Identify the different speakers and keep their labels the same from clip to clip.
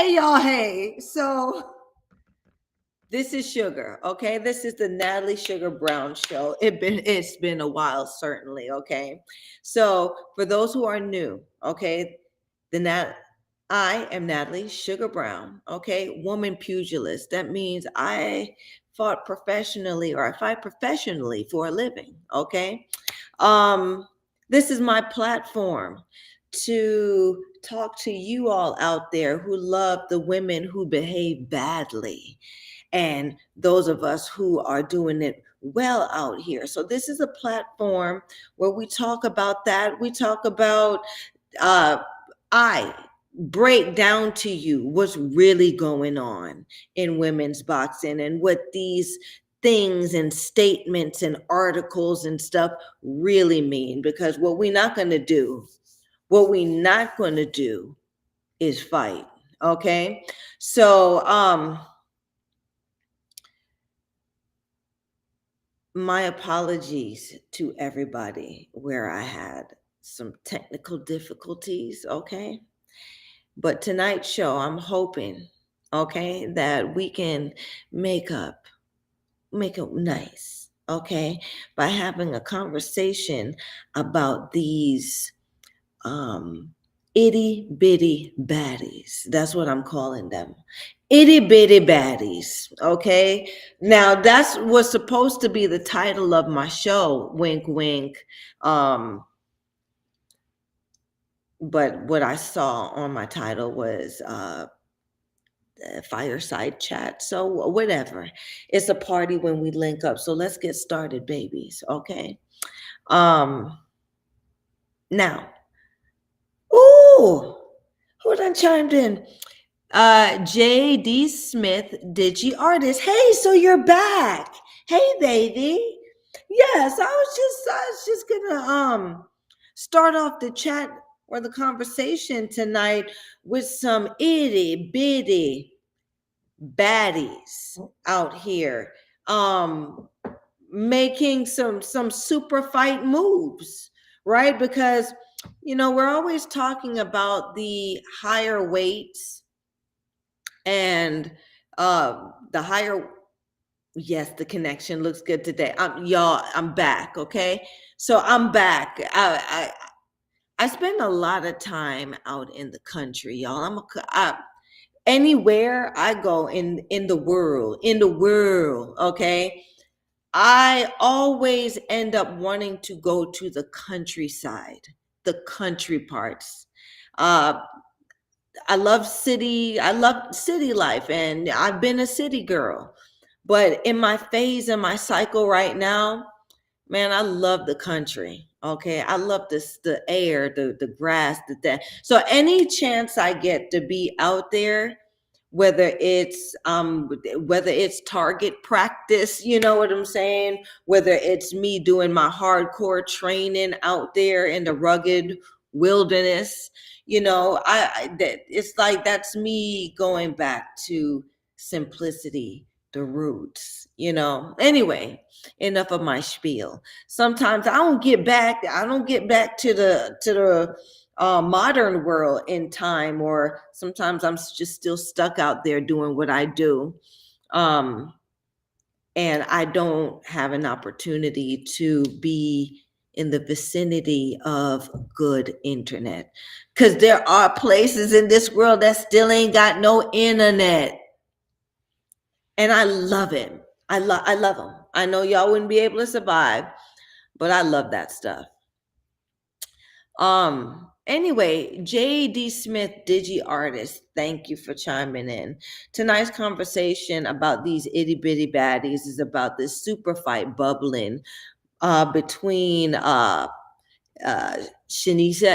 Speaker 1: Hey y'all, hey. So this is Sugar, okay? This is the Natalie Sugar Brown show. It's been a while, certainly, okay? So for those who are new, okay, the Nat I am Natalie Sugar Brown, okay? Woman pugilist. That means I fought professionally or I fight professionally for a living, okay? Um, this is my platform to talk to you all out there who love the women who behave badly and those of us who are doing it well out here. So this is a platform where we talk about that. We talk about uh I break down to you what's really going on in women's boxing and what these things and statements and articles and stuff really mean, because what we're not going to do is fight. Okay, so my apologies to everybody where I had some technical difficulties. Okay, but tonight's show, I'm hoping, okay, that we can make it nice, okay, by having a conversation about these um itty bitty baddies. That's what I'm calling them. Itty bitty baddies. Okay. Now that's was supposed to be the title of my show, wink wink. Um, but what I saw on my title was fireside chat. So whatever. It's a party when we link up. So let's get started, babies. Okay. Um Now, ooh, who done chimed in? J.D. Smith, Digi Artist. Hey, so you're back. Hey, baby. Yes, I was just gonna start off the chat or the conversation tonight with some itty bitty baddies out here making some super fight moves, right? Because we're always talking about the higher weights and the higher. Yes, the connection looks good today. I'm back. Okay, so I'm back. I spend a lot of time out in the country, y'all. Anywhere I go in the world, okay, I always end up wanting to go to the countryside, the country parts. Uh, I love city life, and I've been a city girl. But in my phase in my cycle right now, man, I love the country. Okay. I love the air, the grass, that. So any chance I get to be out there, whether it's target practice, you know what I'm saying? Whether it's me doing my hardcore training out there in the rugged wilderness, it's like that's me going back to simplicity, the roots. Anyway, enough of my spiel. Sometimes I don't get back to the modern world in time, or sometimes I'm just still stuck out there doing what I do. Um, and I don't have an opportunity to be in the vicinity of good internet, because there are places in this world that still ain't got no internet. And I love it. I love them. I know y'all wouldn't be able to survive, but I love that stuff. Anyway, J.D. Smith, Digi Artist, thank you for chiming in. Tonight's conversation about these itty bitty baddies is about this super fight bubbling between Shanisa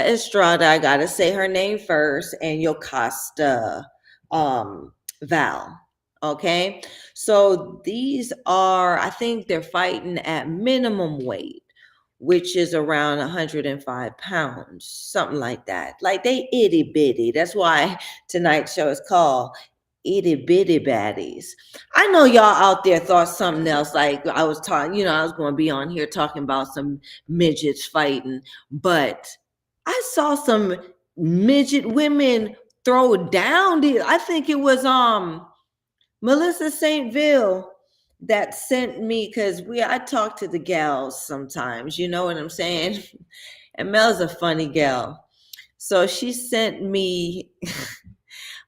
Speaker 1: Estrada, I gotta say her name first, and Yocasta Val. Okay, so these are, I think they're fighting at minimum weight, which is around 105 pounds, something like that. Like they itty bitty. That's why tonight's show is called Itty Bitty Baddies. I know y'all out there thought something else, like I was talking, I was going to be on here talking about some midgets fighting, but I saw some midget women throw down. I think it was Melissa St. Ville that sent me, because I talk to the gals sometimes, you know what I'm saying? And Mel's a funny gal. So she sent me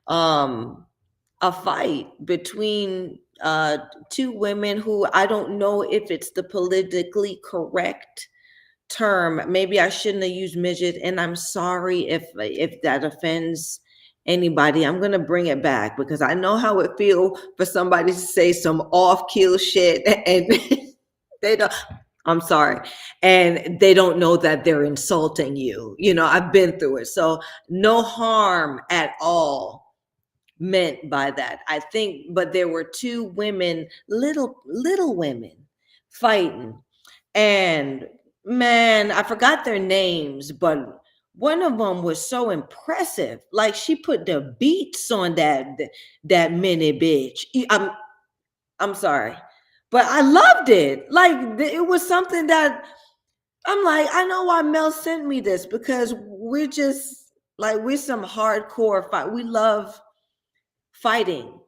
Speaker 1: um a fight between two women who, I don't know if it's the politically correct term. Maybe I shouldn't have used midget, and I'm sorry if that offends anybody. I'm gonna bring it back because I know how it feel for somebody to say some off-keel shit and they don't. I'm sorry. And they don't know that they're insulting you. You know, I've been through it. So no harm at all meant by that. I think, but there were two women, little women fighting. And man, I forgot their names, but one of them was so impressive. Like she put the beats on that mini bitch. I'm sorry, but I loved it. Like it was something that I'm like, I know why Mel sent me this, because we're just like, we're some hardcore fight. We love fighting,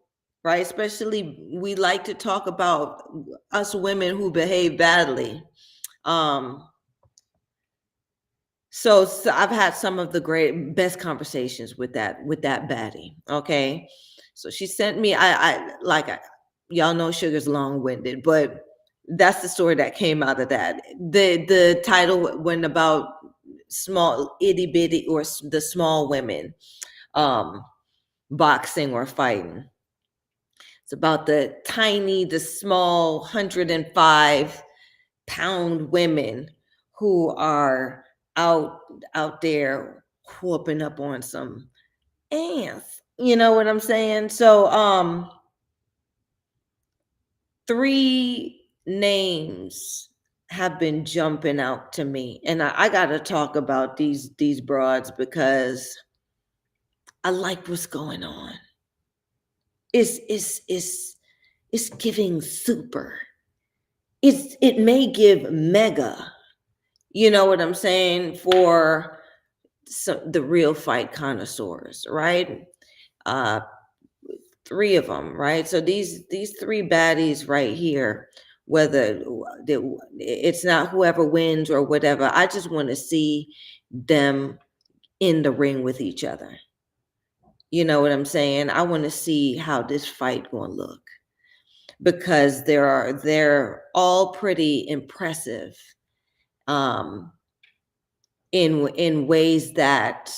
Speaker 1: right? Especially we like to talk about us women who behave badly. Um, so I've had some of the best conversations with that baddie. Okay. So she sent me, y'all know Sugar's long-winded, but that's the story that came out of that. The title went about small itty bitty, or the small women um boxing or fighting. It's about the small 105-pound women who are out there whooping up on some ass. You know what I'm saying? So three names have been jumping out to me, and I gotta talk about these broads because I like what's going on. It's giving super. It may give mega. You know what I'm saying? For the real fight connoisseurs, right? Uh, three of them, right? So these three baddies right here, whether it's not whoever wins or whatever, I just want to see them in the ring with each other. You know what I'm saying? I want to see how this fight gonna look, because they're all pretty impressive um in ways that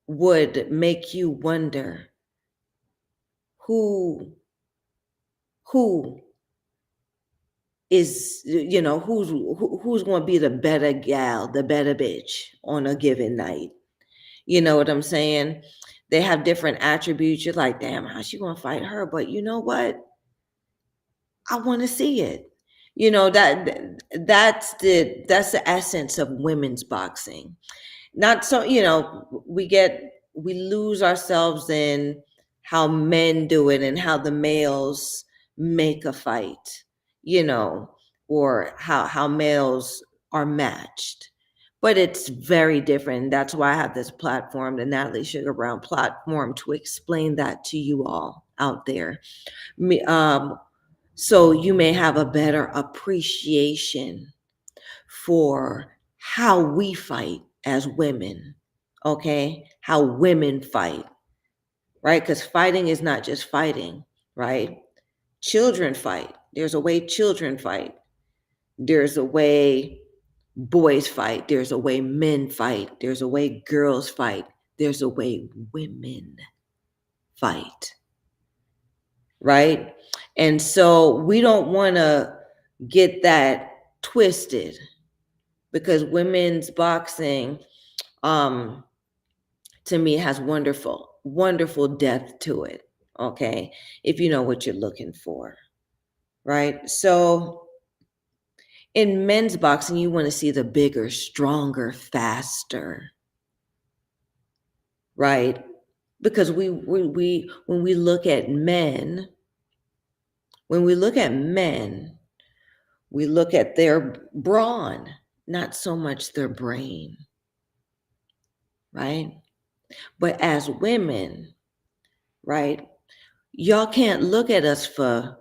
Speaker 1: would make you wonder who who is, who's going to be the better gal, the better bitch on a given night. You know what I'm saying? They have different attributes. You're like, damn, how's she going to fight her? But you know what? I want to see it. You know, that's the essence of women's boxing. Not so, we lose ourselves in how men do it and how the males make a fight, or how males are matched. But it's very different. That's why I have this platform, the Natalie Sugar Brown platform, to explain that to you all out there. So you may have a better appreciation for how we fight as women, okay? How women fight, right? Because fighting is not just fighting, right? Children fight. There's a way children fight. There's a way boys fight. There's a way men fight. There's a way girls fight. There's a way women fight, right? And so we don't want to get that twisted, because women's boxing, to me, has wonderful depth to it. Okay, if you know what you're looking for, right? So in men's boxing, you want to see the bigger, stronger, faster, right? Because when we look at men, we look at their brawn, not so much their brain. right? But as women, right, y'all can't look at us for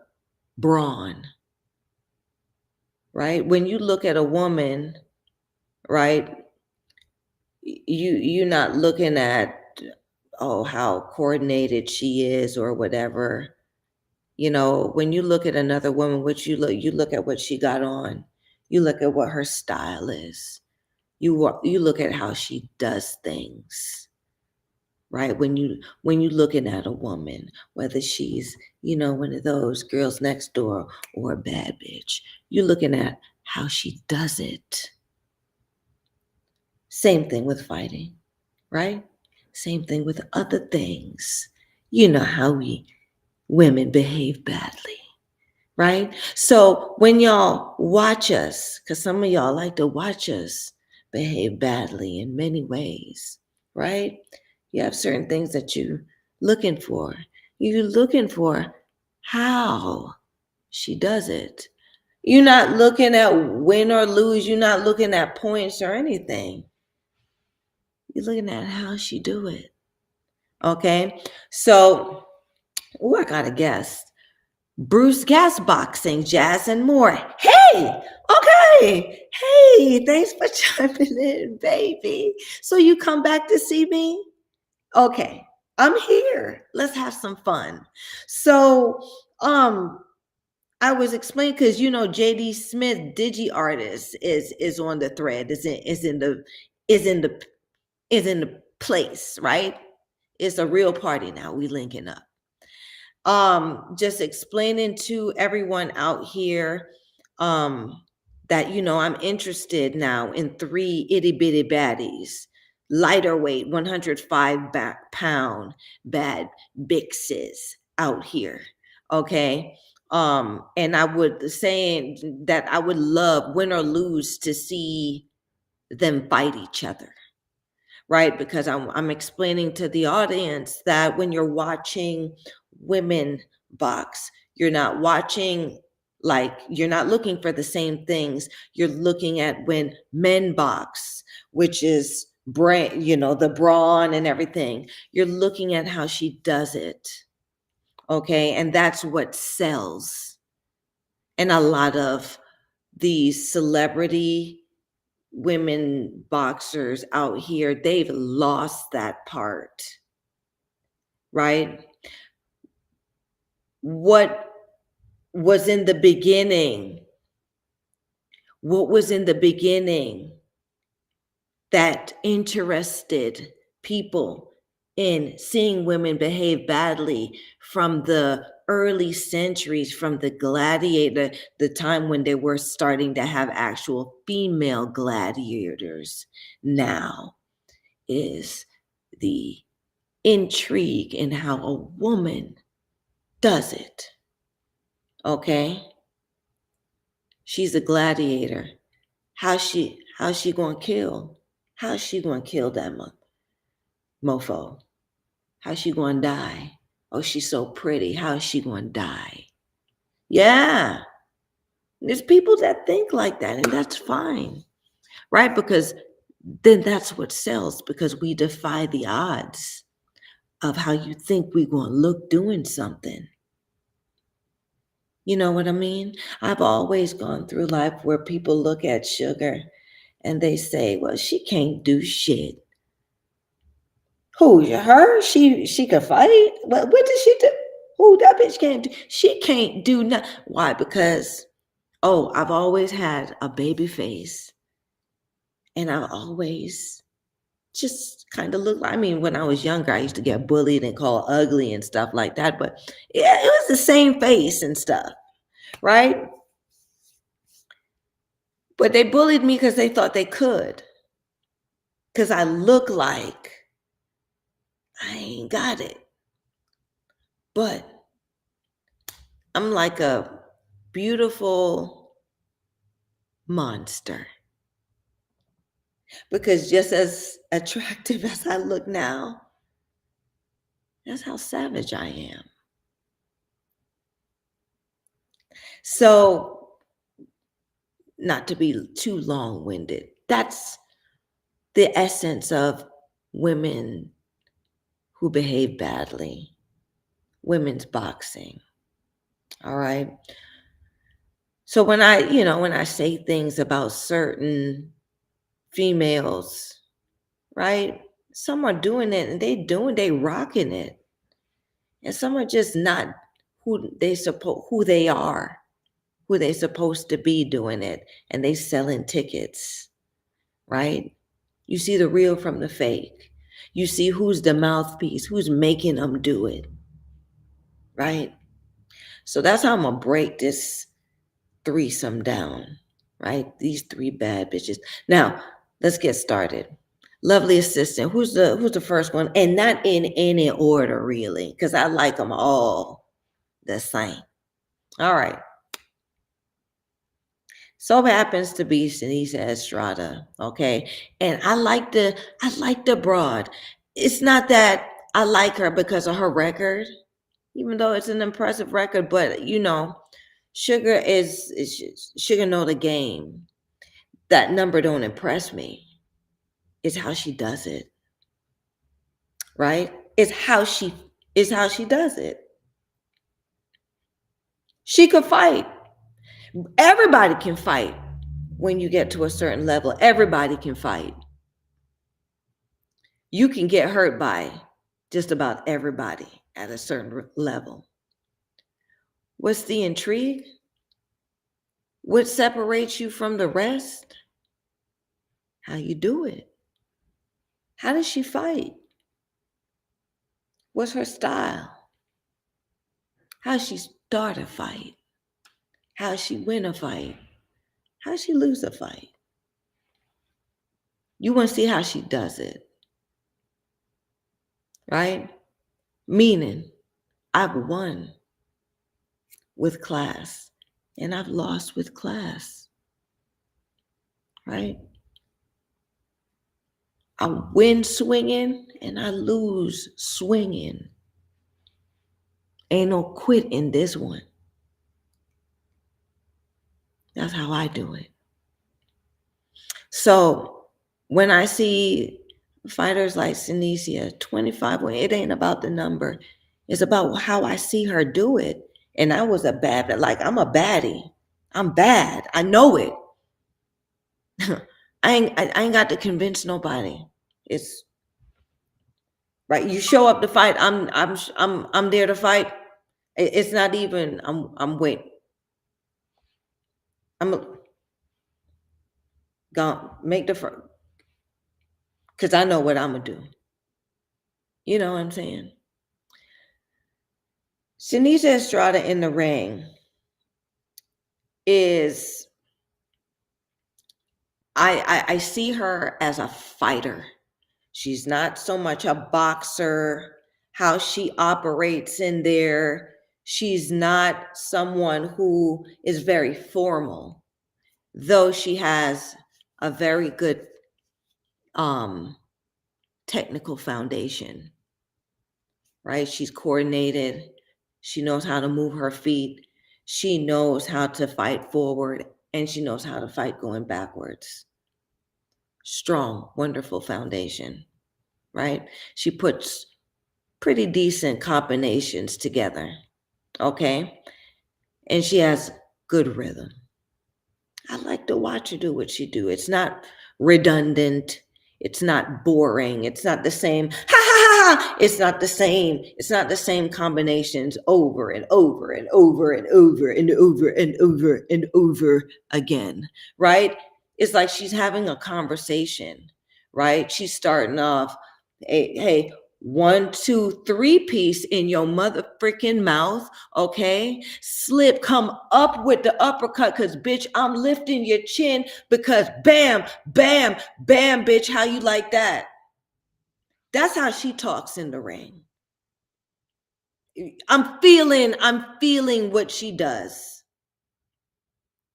Speaker 1: brawn, right? When you look at a woman, right, you're not looking at, oh, how coordinated she is or whatever. You know, when you look at another woman, what you look at what she got on. You look at what her style is. You look at how she does things, right? When you looking at a woman, whether she's, one of those girls next door or a bad bitch, you're looking at how she does it. Same thing with fighting, right? Same thing with other things. You know how we women behave badly, right? So when y'all watch us, because some of y'all like to watch us behave badly in many ways, right? You have certain things that you're looking for. You're looking for how she does it. You're not looking at win or lose. You're not looking at points or anything. You're looking at how she do it. Okay? So, I got a guest. Bruce Gas Boxing, Jazz and more. Hey, okay. Hey, thanks for chiming in, baby. So you come back to see me? Okay, I'm here. Let's have some fun. So, I was explaining because JD Smith, Digi Artist, is on the thread, is in the is in the place, right? It's a real party now. We linking up. Just explaining to everyone out here that I'm interested now in 3 itty bitty baddies, lighter weight 105-pound bad bixes out here. Okay. And I would saying that I would love, win or lose, to see them fight each other, right? Because I'm explaining to the audience that when you're watching women box, you're not watching, like, you're not looking for the same things. You're looking at when men box, which is brain, the brawn and everything. You're looking at how she does it. Okay. And that's what sells. And a lot of these celebrity women boxers out here, they've lost that part, right? What was in the beginning? What was in the beginning that interested people in seeing women behave badly from the early centuries, from the gladiator, the time when they were starting to have actual female gladiators, now is the intrigue in how a woman does it. Okay? She's a gladiator. How's she gonna kill? How's she gonna kill that mofo? How's she gonna die? Oh, she's so pretty. How is she gonna die? Yeah. There's people that think like that, and that's fine. Right? Because then that's what sells, because we defy the odds of how you think we're gonna look doing something. You know what I mean? I've always gone through life where people look at Sugar and they say, well, she can't do shit. Who, her? She could fight? What does she do? Who, that bitch can't do? She can't do nothing. Why? Because, I've always had a baby face. And I've always just kind of looked like, I mean, when I was younger, I used to get bullied and called ugly and stuff like that. But yeah, it was the same face and stuff, right? But they bullied me because they thought they could. Because I look like I ain't got it. But I'm like a beautiful monster. Because just as attractive as I look now, that's how savage I am. So, not to be too long-winded, that's the essence of women who behave badly, women's boxing. All right. So when I say things about certain females, right? Some are doing it and they rocking it. And some are just not who they are, who they supposed to be doing it, and they selling tickets, right? You see the real from the fake. You see who's the mouthpiece, who's making them do it, right? So that's how I'm gonna break this threesome down, right? These three bad bitches. Now, let's get started. Lovely assistant. Who's the first one? And not in any order, really, because I like them all the same. All right. So happens to be Shanice Estrada, okay? And I like the broad. It's not that I like her because of her record, even though it's an impressive record, but Sugar know the game. That number don't impress me. It's how she does it, right? It's how she does it. She could fight. Everybody can fight when you get to a certain level. Everybody can fight. You can get hurt by just about everybody at a certain level. What's the intrigue? What separates you from the rest? How you do it. How does she fight? What's her style? How she start a fight? How she win a fight? How she lose a fight? You want to see how she does it, right? Meaning, I've won with class and I've lost with class, right? I win swinging and I lose swinging. Ain't no quit in this one. That's how I do it. So when I see fighters like Sinicia, 25, it ain't about the number. It's about how I see her do it. And I was I'm a baddie. I'm bad. I know it. I ain't got to convince nobody. It's right. You show up to fight. I'm there to fight. It's not even. I'm waiting. I'm gonna make the first because I know what I'm gonna do. You know what I'm saying? Shanice Estrada in the ring is I see her as a fighter. She's not so much a boxer, how she operates in there. She's not someone who is very formal, though she has a very good technical foundation, right? She's coordinated. She knows how to move her feet. She knows how to fight forward and she knows how to fight going backwards. Strong, wonderful foundation, right? She puts pretty decent combinations together, okay? And she has good rhythm. I like to watch her do what she do. It's not redundant. It's not boring. It's not the same. Ha ha ha ha. It's not the same. It's not the same combinations over and over and over and over and over and over and over again, right? It's like she's having a conversation, right? She's starting off, hey, 1, 2, 3 piece in your mother freaking mouth, okay? Slip, come up with the uppercut, because bitch, I'm lifting your chin because bam, bam, bam, bitch, how you like that? That's how she talks in the ring. I'm feeling what she does,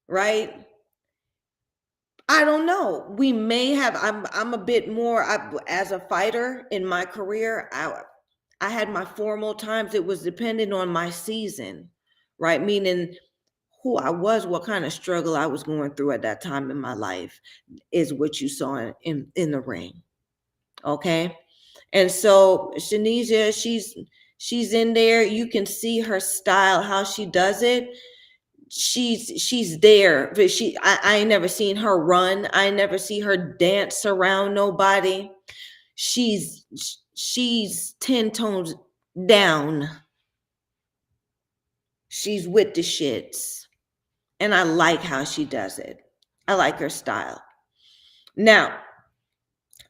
Speaker 1: right? I don't know. We may have. I'm a bit more. As a fighter in my career, I had my formal times. It was dependent on my season, right? Meaning who I was, what kind of struggle I was going through at that time in my life, is what you saw in the ring. Okay. And so Shanesia, she's in there. You can see her style, how she does it. She's there, but I ain't never seen her run. I never see her dance around nobody. She's 10 tones down. She's with the shits. And I like how she does it. I like her style. Now,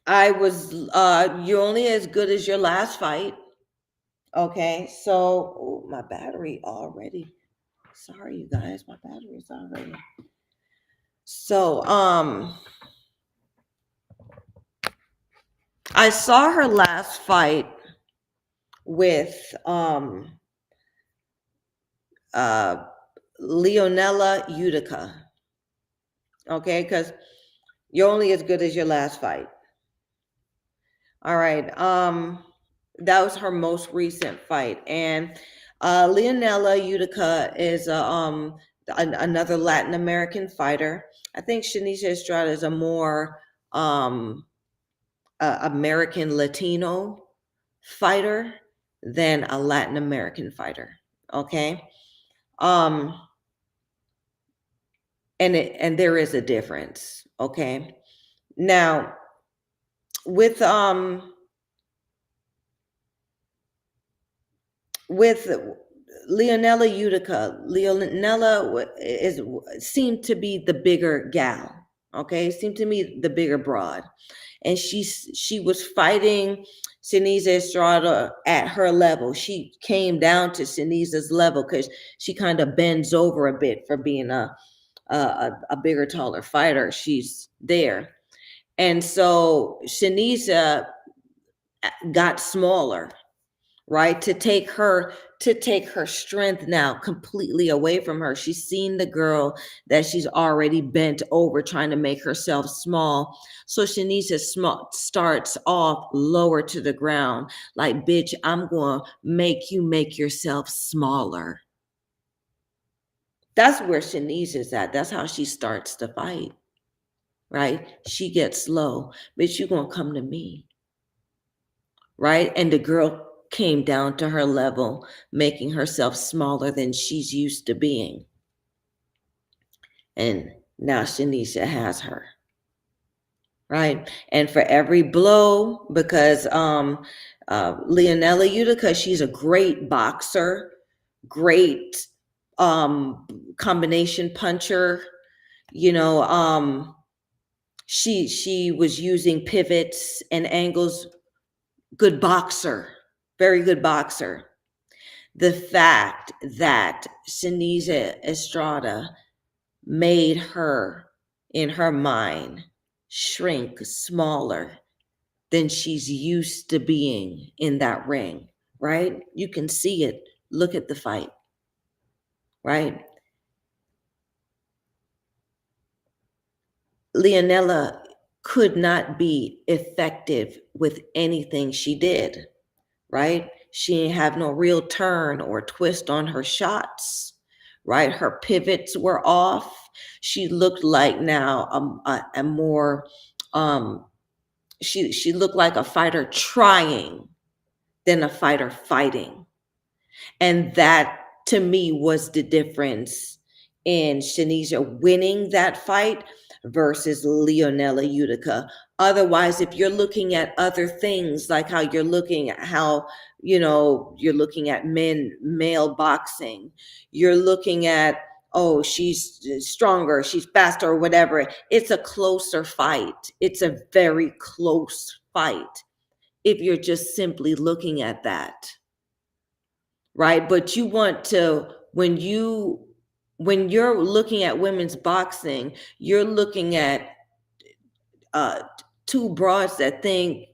Speaker 1: I was you're only as good as your last fight. Okay, so my battery already. Sorry, you guys, my battery's already. So, I saw her last fight with uh Leonella Utica. Okay, because you're only as good as your last fight. All right. That was her most recent fight, and Leonella Utica is another Latin American fighter. I think Shanisha Estrada is a more American Latino fighter than a Latin American fighter. Okay. Um, and there is a difference. Okay. Now with with Leonella Utica, seemed to be the bigger gal. Okay, seemed to me the bigger broad, and she was fighting Sinisa Estrada at her level. She came down to Sinisa's level because she kind of bends over a bit for being a bigger, taller fighter. She's there, and so Sinisa got smaller, right, to take her strength now completely away from her. She's seen the girl that she's already bent over trying to make herself small, so Shanisha starts off lower to the ground, like, bitch, I'm gonna make you make yourself smaller. That's where Shanisha's at. That's how she starts the fight, right? She gets low. Bitch, you gonna come to me, right? And the girl came down to her level, making herself smaller than she's used to being. And now Shanisha has her, right? And for every blow, because Leonella Utica, she's a great boxer, great combination puncher. You know, she was using pivots and angles. Good boxer, very good boxer. The fact that Sinisa Estrada made her, in her mind, shrink smaller than she's used to being in that ring, right? You can see it. Look at the fight, right? Leonella could not be effective with anything she did, right? She didn't have no real turn or twist on her shots, right? Her pivots were off. She looked like now a more she looked like a fighter trying than a fighter fighting. And that to me was the difference in Shanisha winning that fight versus Leonella Utica. Otherwise, if you're looking at other things, like how you're looking at how, you're looking at male boxing, you're looking at, oh, she's stronger, she's faster, or whatever. It's a closer fight. It's a very close fight if you're just simply looking at that. Right? But you want to, when you're looking at women's boxing, you're looking at two broads that think,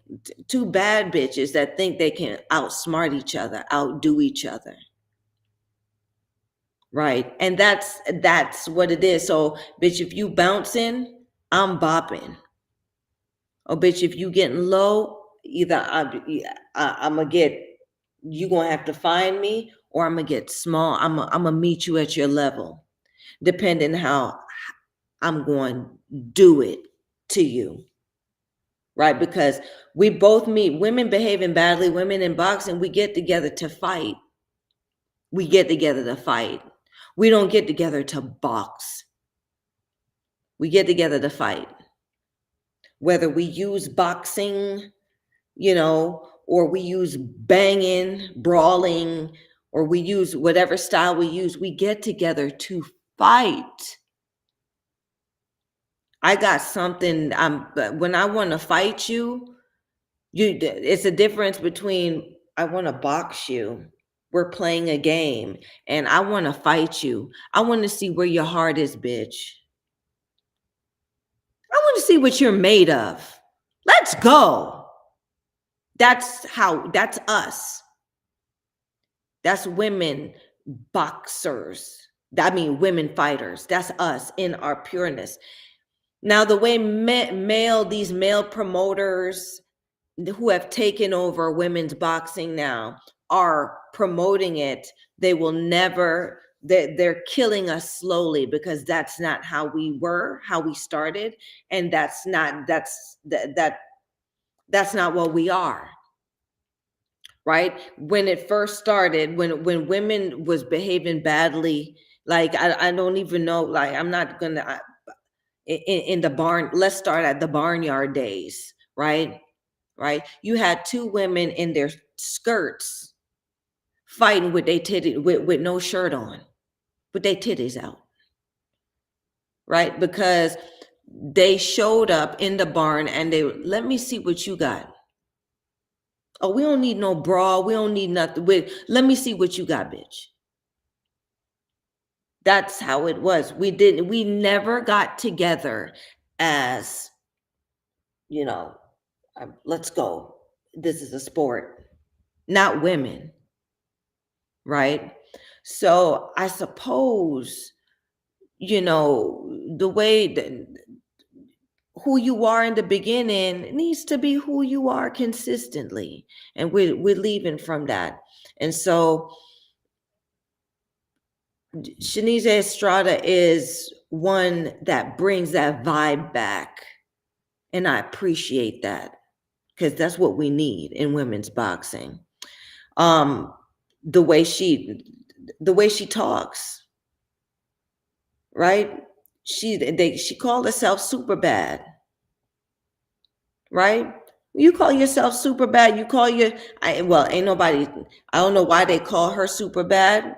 Speaker 1: two bad bitches that think they can outsmart each other, outdo each other. Right? And that's what it is. So, bitch, if you bouncing, I'm bopping. Oh, bitch, if you getting low, either I'm gonna get, you gonna have to find me, or I'm gonna get small. I'm gonna meet you at your level, depending how I'm going to do it to you. right? Because we both meet women behaving badly, women in boxing, we get together to fight. We get together to fight. We don't get together to box. We get together to fight. Whether we use boxing, or we use banging, brawling, or we use whatever style we use, we get together to fight. I got something. When I want to fight you, it's a difference between I want to box you. We're playing a game, and I want to fight you. I want to see where your heart is, bitch. I want to see what you're made of. Let's go. That's us. That's women boxers. I mean, women fighters. That's us in our pureness. Now, the way these male promoters who have taken over women's boxing now are promoting it, they will never, they're killing us slowly, because that's not how we were, how we started. And that's not what we are. Right? When it first started, when women was behaving badly, like I don't even know, like I'm not gonna in the barn. Let's start at the barnyard days, right? Right? You had two women in their skirts fighting with their titty with no shirt on, with their titties out, right? Because they showed up in the barn and they let me see what you got. Oh, we don't need no bra. We don't need nothing. Let me see what you got, bitch. That's how it was. We never got together as, let's go. This is a sport, not women, right? So I suppose, the way that who you are in the beginning needs to be who you are consistently. And we're leaving from that. And so Shanice Estrada is one that brings that vibe back. And I appreciate that, because that's what we need in women's boxing. The way she talks, right? She called herself super bad, right? You call yourself super bad. You call ain't nobody, I don't know why they call her super bad.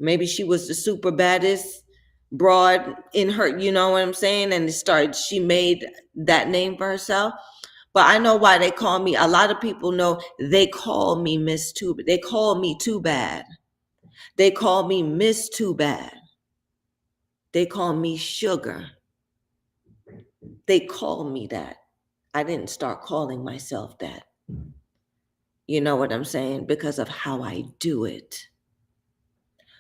Speaker 1: Maybe she was the super baddest broad in her, you know what I'm saying? And she made that name for herself. But I know why they call me. A lot of people know they call me Miss Too. They call me Too Bad. They call me Miss Too Bad. They call me Sugar. They call me that. I didn't start calling myself that. You know what I'm saying? Because of how I do it.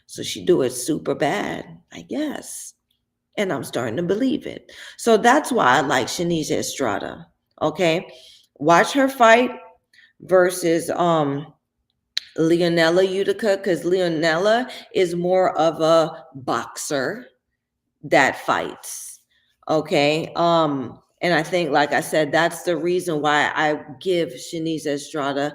Speaker 1: So she do it super bad, I guess. And I'm starting to believe it. So that's why I like Shanice Estrada. Okay. Watch her fight versus Leonela Utica, because Leonela is more of a boxer that fights. Okay. And I think, like I said, that's the reason why I give Shanice Estrada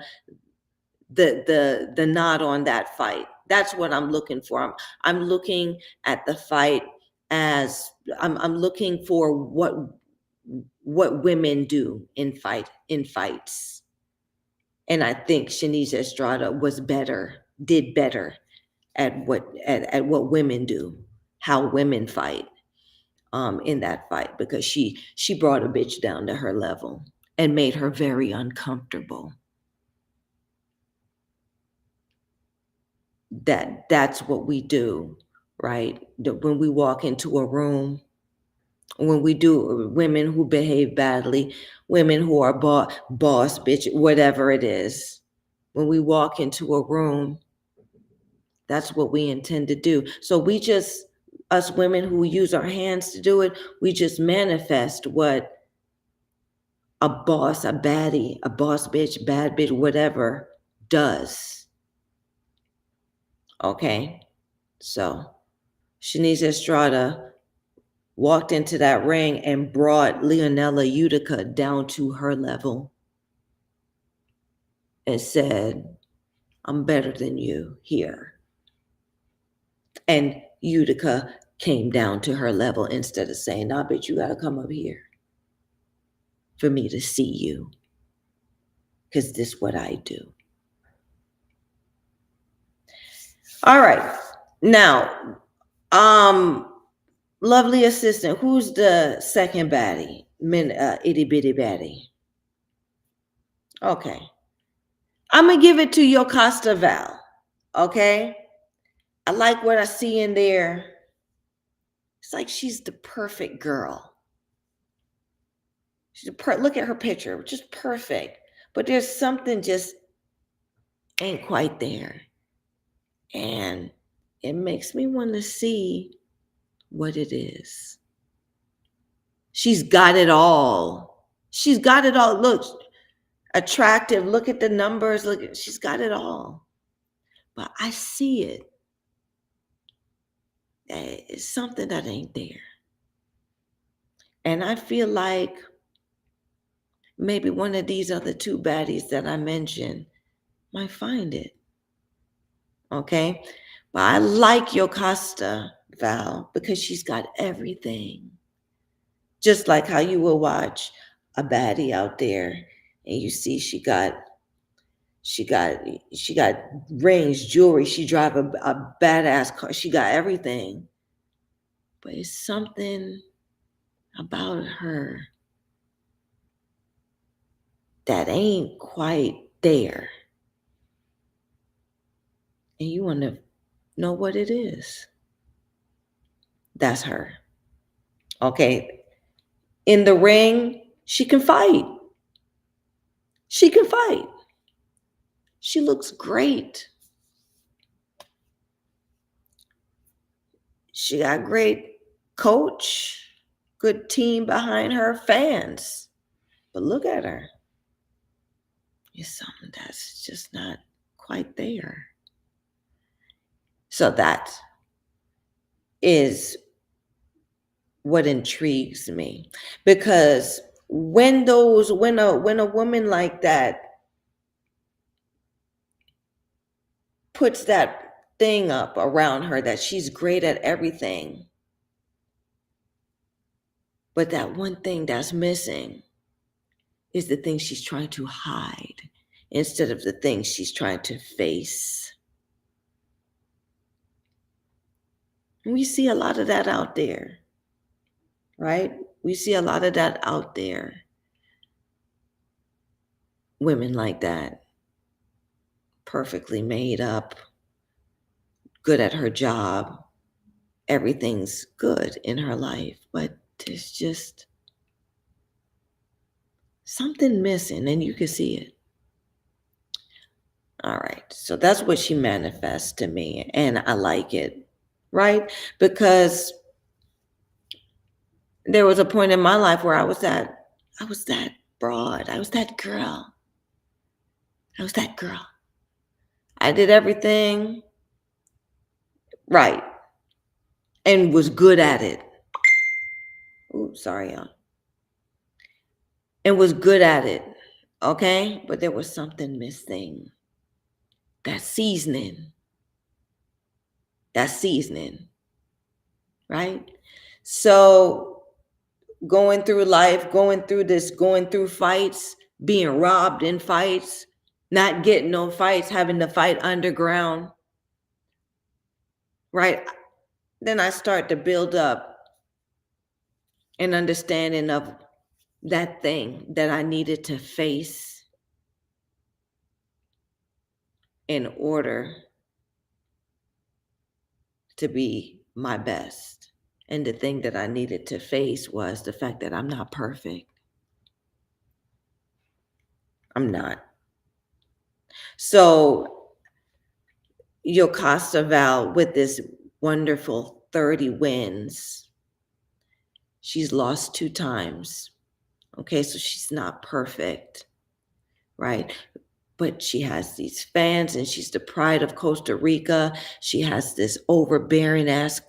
Speaker 1: the nod on that fight. That's what I'm looking for. I'm looking at the fight as I'm looking for what women do in fights. And I think Shanice Estrada did better at what women do, how women fight in that fight, because she brought a bitch down to her level and made her very uncomfortable. That's what we do, right? When we walk into a room, when we do, women who behave badly, women who are boss bitch, whatever it is, when we walk into a room, that's what we intend to do. So us women who use our hands to do it, we just manifest what a boss, a baddie, a boss bitch, bad bitch, whatever does. Okay? So Shanice Estrada walked into that ring and brought Leonella Utica down to her level and said, I'm better than you here. And Utica came down to her level instead of saying, nah, bitch, you got to come up here for me to see you, because this is what I do. All right. Now, lovely assistant, who's the second baddie? Itty bitty baddie. Okay. I'm going to give it to Yocasta Val. Okay. I like what I see in there. It's like she's the perfect girl. Look at her picture, just perfect. But there's something just ain't quite there. And it makes me want to see what it is. She's got it all. She's got it all. Look, attractive. Look at the numbers. She's got it all. But I see it. It's something that ain't there. And I feel like maybe one of these other two baddies that I mentioned might find it. Okay? But I like Yocasta Val because she's got everything. Just like how you will watch a baddie out there and you see she got rings, jewelry, she drive a badass car, she got everything. But it's something about her that ain't quite there. And you want to know what it is. That's her. Okay. In the ring, she can fight. She can fight. She looks great. She got great coach, good team behind her, fans. But look at her. It's something that's just not quite there. So that is what intrigues me, because when a woman like that puts that thing up around her that she's great at everything, but that one thing that's missing is the thing she's trying to hide instead of the thing she's trying to face. And we see a lot of that out there, right? We see a lot of that out there. Women like that, perfectly made up, good at her job, everything's good in her life, but there's just something missing, and you can see it. All right, so that's what she manifests to me, and I like it, right? Because there was a point in my life where I was that broad, I was that girl. I did everything right and was good at it. Ooh, sorry, y'all. And was good at it, okay? But there was something missing. That seasoning, right? So going through life, going through fights, being robbed in fights, not getting no fights, having to fight underground, right? Then I start to build up an understanding of that thing that I needed to face in order to be my best. And the thing that I needed to face was the fact that I'm not perfect. I'm not. So Yocasta Val, with this wonderful 30 wins, she's lost 2 times. Okay, so she's not perfect, right? But she has these fans and she's the pride of Costa Rica. She has this overbearing ass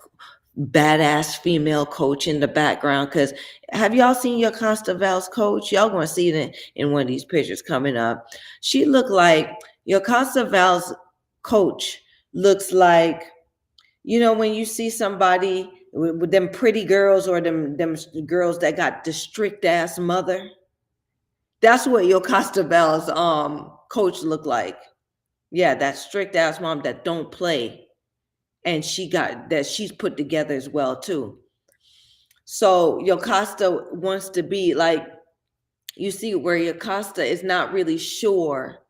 Speaker 1: badass female coach in the background. Because have y'all seen your Val's coach? Y'all gonna see it in one of these pictures coming up. She looked like your Val's coach looks like, you know, when you see somebody with them pretty girls or them girls that got the strict ass mother. That's what your Val's coach looked like. Yeah, that strict ass mom that don't play. And she's put together as well too. So Yocasta wants to be like, you see where Yocasta is not really sure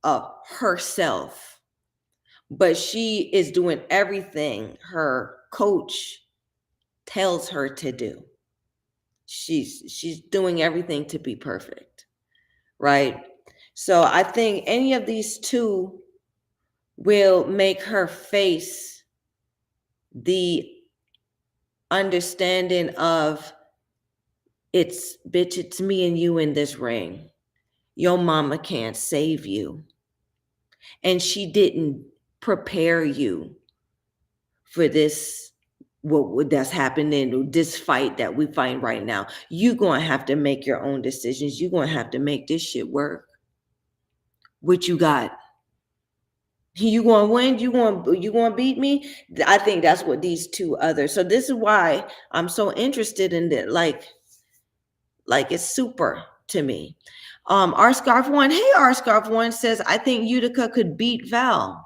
Speaker 1: of herself, but she is doing everything her coach tells her to do. She's doing everything to be perfect, right? So I think any of these two will make her face the understanding of, it's me and you in this ring. Your mama can't save you. And she didn't prepare you for this, what that's happening, this fight that we fight right now. You're going to have to make your own decisions. You're going to have to make this shit work. What you got? You going to win? You going to beat me? I think that's what these two others. So this is why I'm so interested in it. Like it's super to me. R Scarf One. Hey, R Scarf One says, I think Utica could beat Val.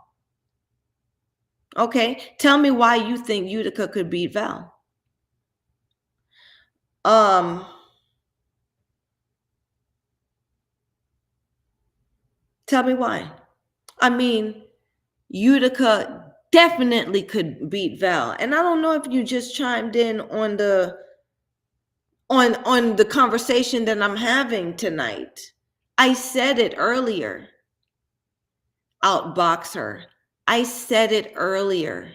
Speaker 1: Okay, tell me why you think Utica could beat Val. Tell me why. I mean, Utica definitely could beat Val. And I don't know if you just chimed in on the conversation that I'm having tonight. I said it earlier. Outbox her. I said it earlier.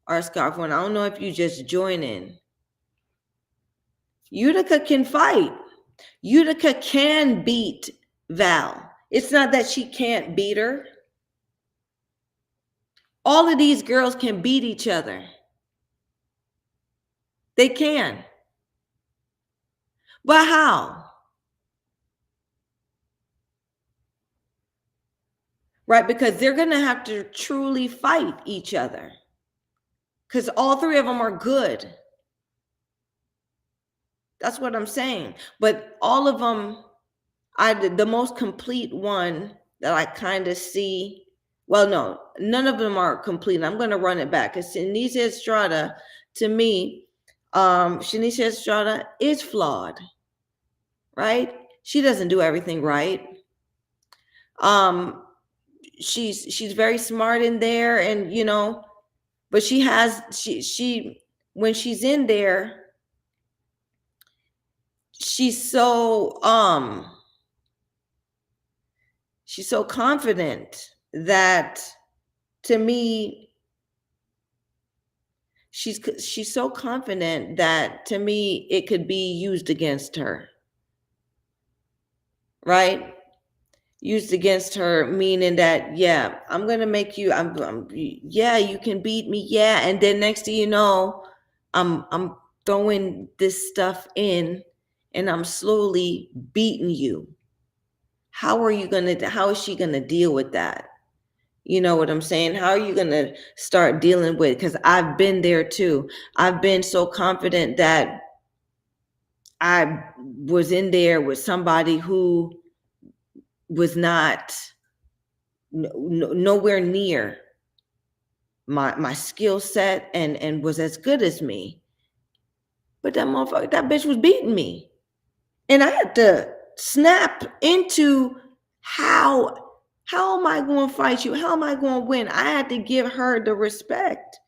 Speaker 1: R Scarf One. I don't know if you just join in. Utica can fight. Utica can beat Val. It's not that she can't beat her. All of these girls can beat each other. They can. But how? Right? Because they're going to have to truly fight each other. Because all three of them are good. That's what I'm saying. But all of them, the most complete one that I kind of see, well, no, none of them are complete. I'm going to run it back. Because Shanice Estrada, to me, Shanice Estrada is flawed, right? She doesn't do everything right. She's very smart in there, and you know, but she when she's in there, she's so confident that, to me, she's so confident that, to me, it could be used against her, right? Used against her, meaning that, yeah, I'm gonna make you, yeah, you can beat me, yeah, and then next thing you know, I'm throwing this stuff in, and I'm slowly beating you. How is she gonna deal with that? You know what I'm saying? How are you gonna start dealing with? Because I've been there too. I've been so confident that I was in there with somebody who was not nowhere near my skill set and was as good as me. But that motherfucker, that bitch was beating me. And I had to snap into, how am I going to fight you? How am I going to win? I had to give her the respect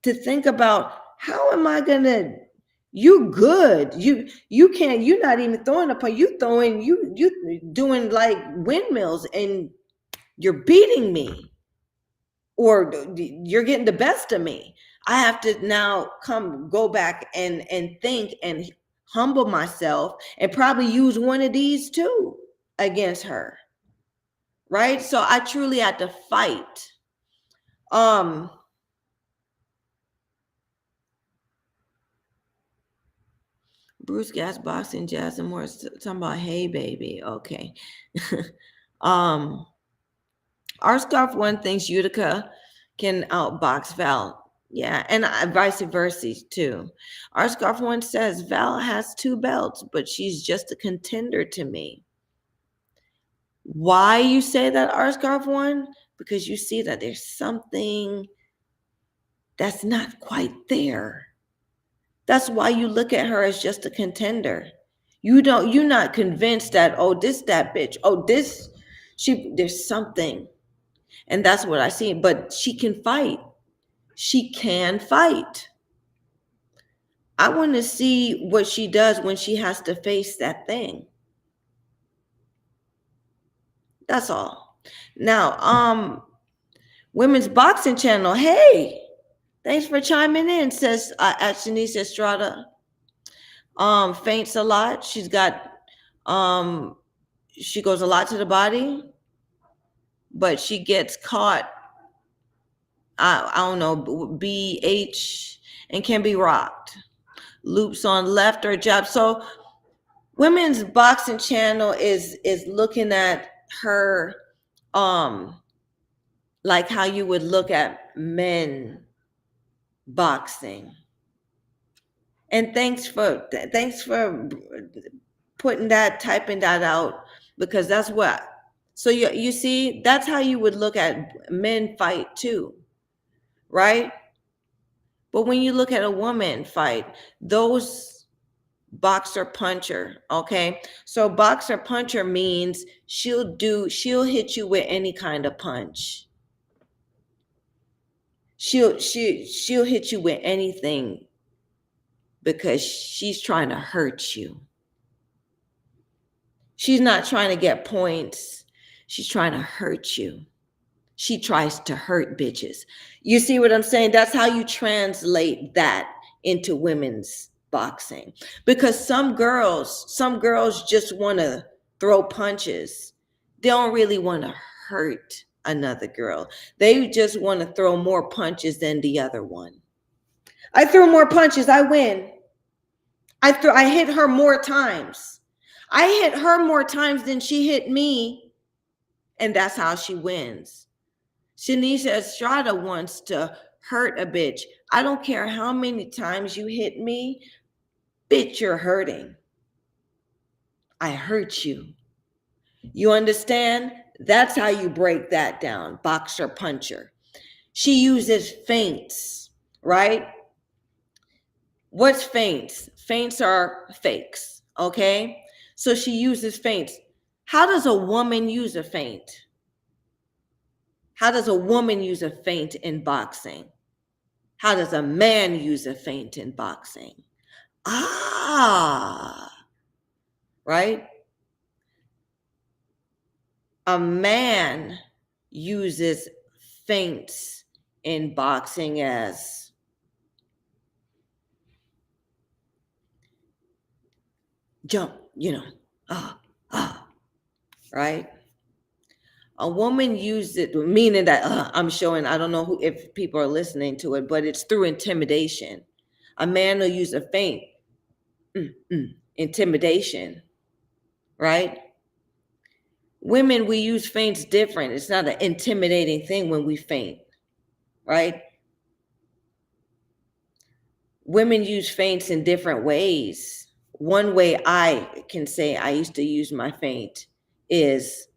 Speaker 1: to think about, how am I going to, you good. You can't, you're not even throwing a punch. You doing like windmills, and you're beating me, or you're getting the best of me. I have to now go back and think and humble myself, and probably use one of these too against her. Right? So I truly had to fight. Um, Bruce Gas Boxing, Jazz and more talking about Hey Baby. Okay. um our scarf one thinks Utica can outbox Val. Yeah, and vice versa too. Our scarf one says Val has 2 belts, but she's just a contender to me. Why you say that, our scarf one? Because you see that there's something that's not quite there. That's why you look at her as just a contender. You're not convinced that, oh, this that bitch. Oh, this there's something. And that's what I see. But she can fight. She can fight. I want to see what she does when she has to face that thing. That's all. Now, Women's Boxing Channel. Hey, thanks for chiming in, says at Shanice Estrada. Faints a lot. She goes a lot to the body, but she gets caught. I don't know, BH, and can be rocked. Loops on left or jab. So Women's Boxing Channel is looking at her like how you would look at men boxing. And thanks for typing that out, because that's what. So you see, that's how you would look at men fight too, right? But when you look at a woman fight, those boxer puncher, okay? So boxer puncher means she'll hit you with any kind of punch. She'll hit you with anything because she's trying to hurt you. She's not trying to get points. She's trying to hurt you. She tries to hurt bitches. You see what I'm saying? That's how you translate that into women's boxing. Because some girls just want to throw punches. They don't really want to hurt another girl. They just want to throw more punches than the other one. I threw more punches, I win. I hit her more times. I hit her more times than she hit me, and that's how she wins. Shanice Estrada wants to hurt a bitch. I don't care how many times you hit me, bitch, you're hurting. I hurt you. You understand? That's how you break that down, boxer puncher. She uses feints, right? What's feints? Feints are fakes, okay? So she uses feints. How does a woman use a feint? How does a woman use a feint in boxing? How does a man use a feint in boxing? Right? A man uses feints in boxing as jump, right? A woman used it, meaning that I'm showing, I don't know if people are listening to it, but it's through intimidation. A man will use a feint, intimidation, right? Women, we use feints different. It's not an intimidating thing when we feint, right? Women use feints in different ways. One way I can say I used to use my feint is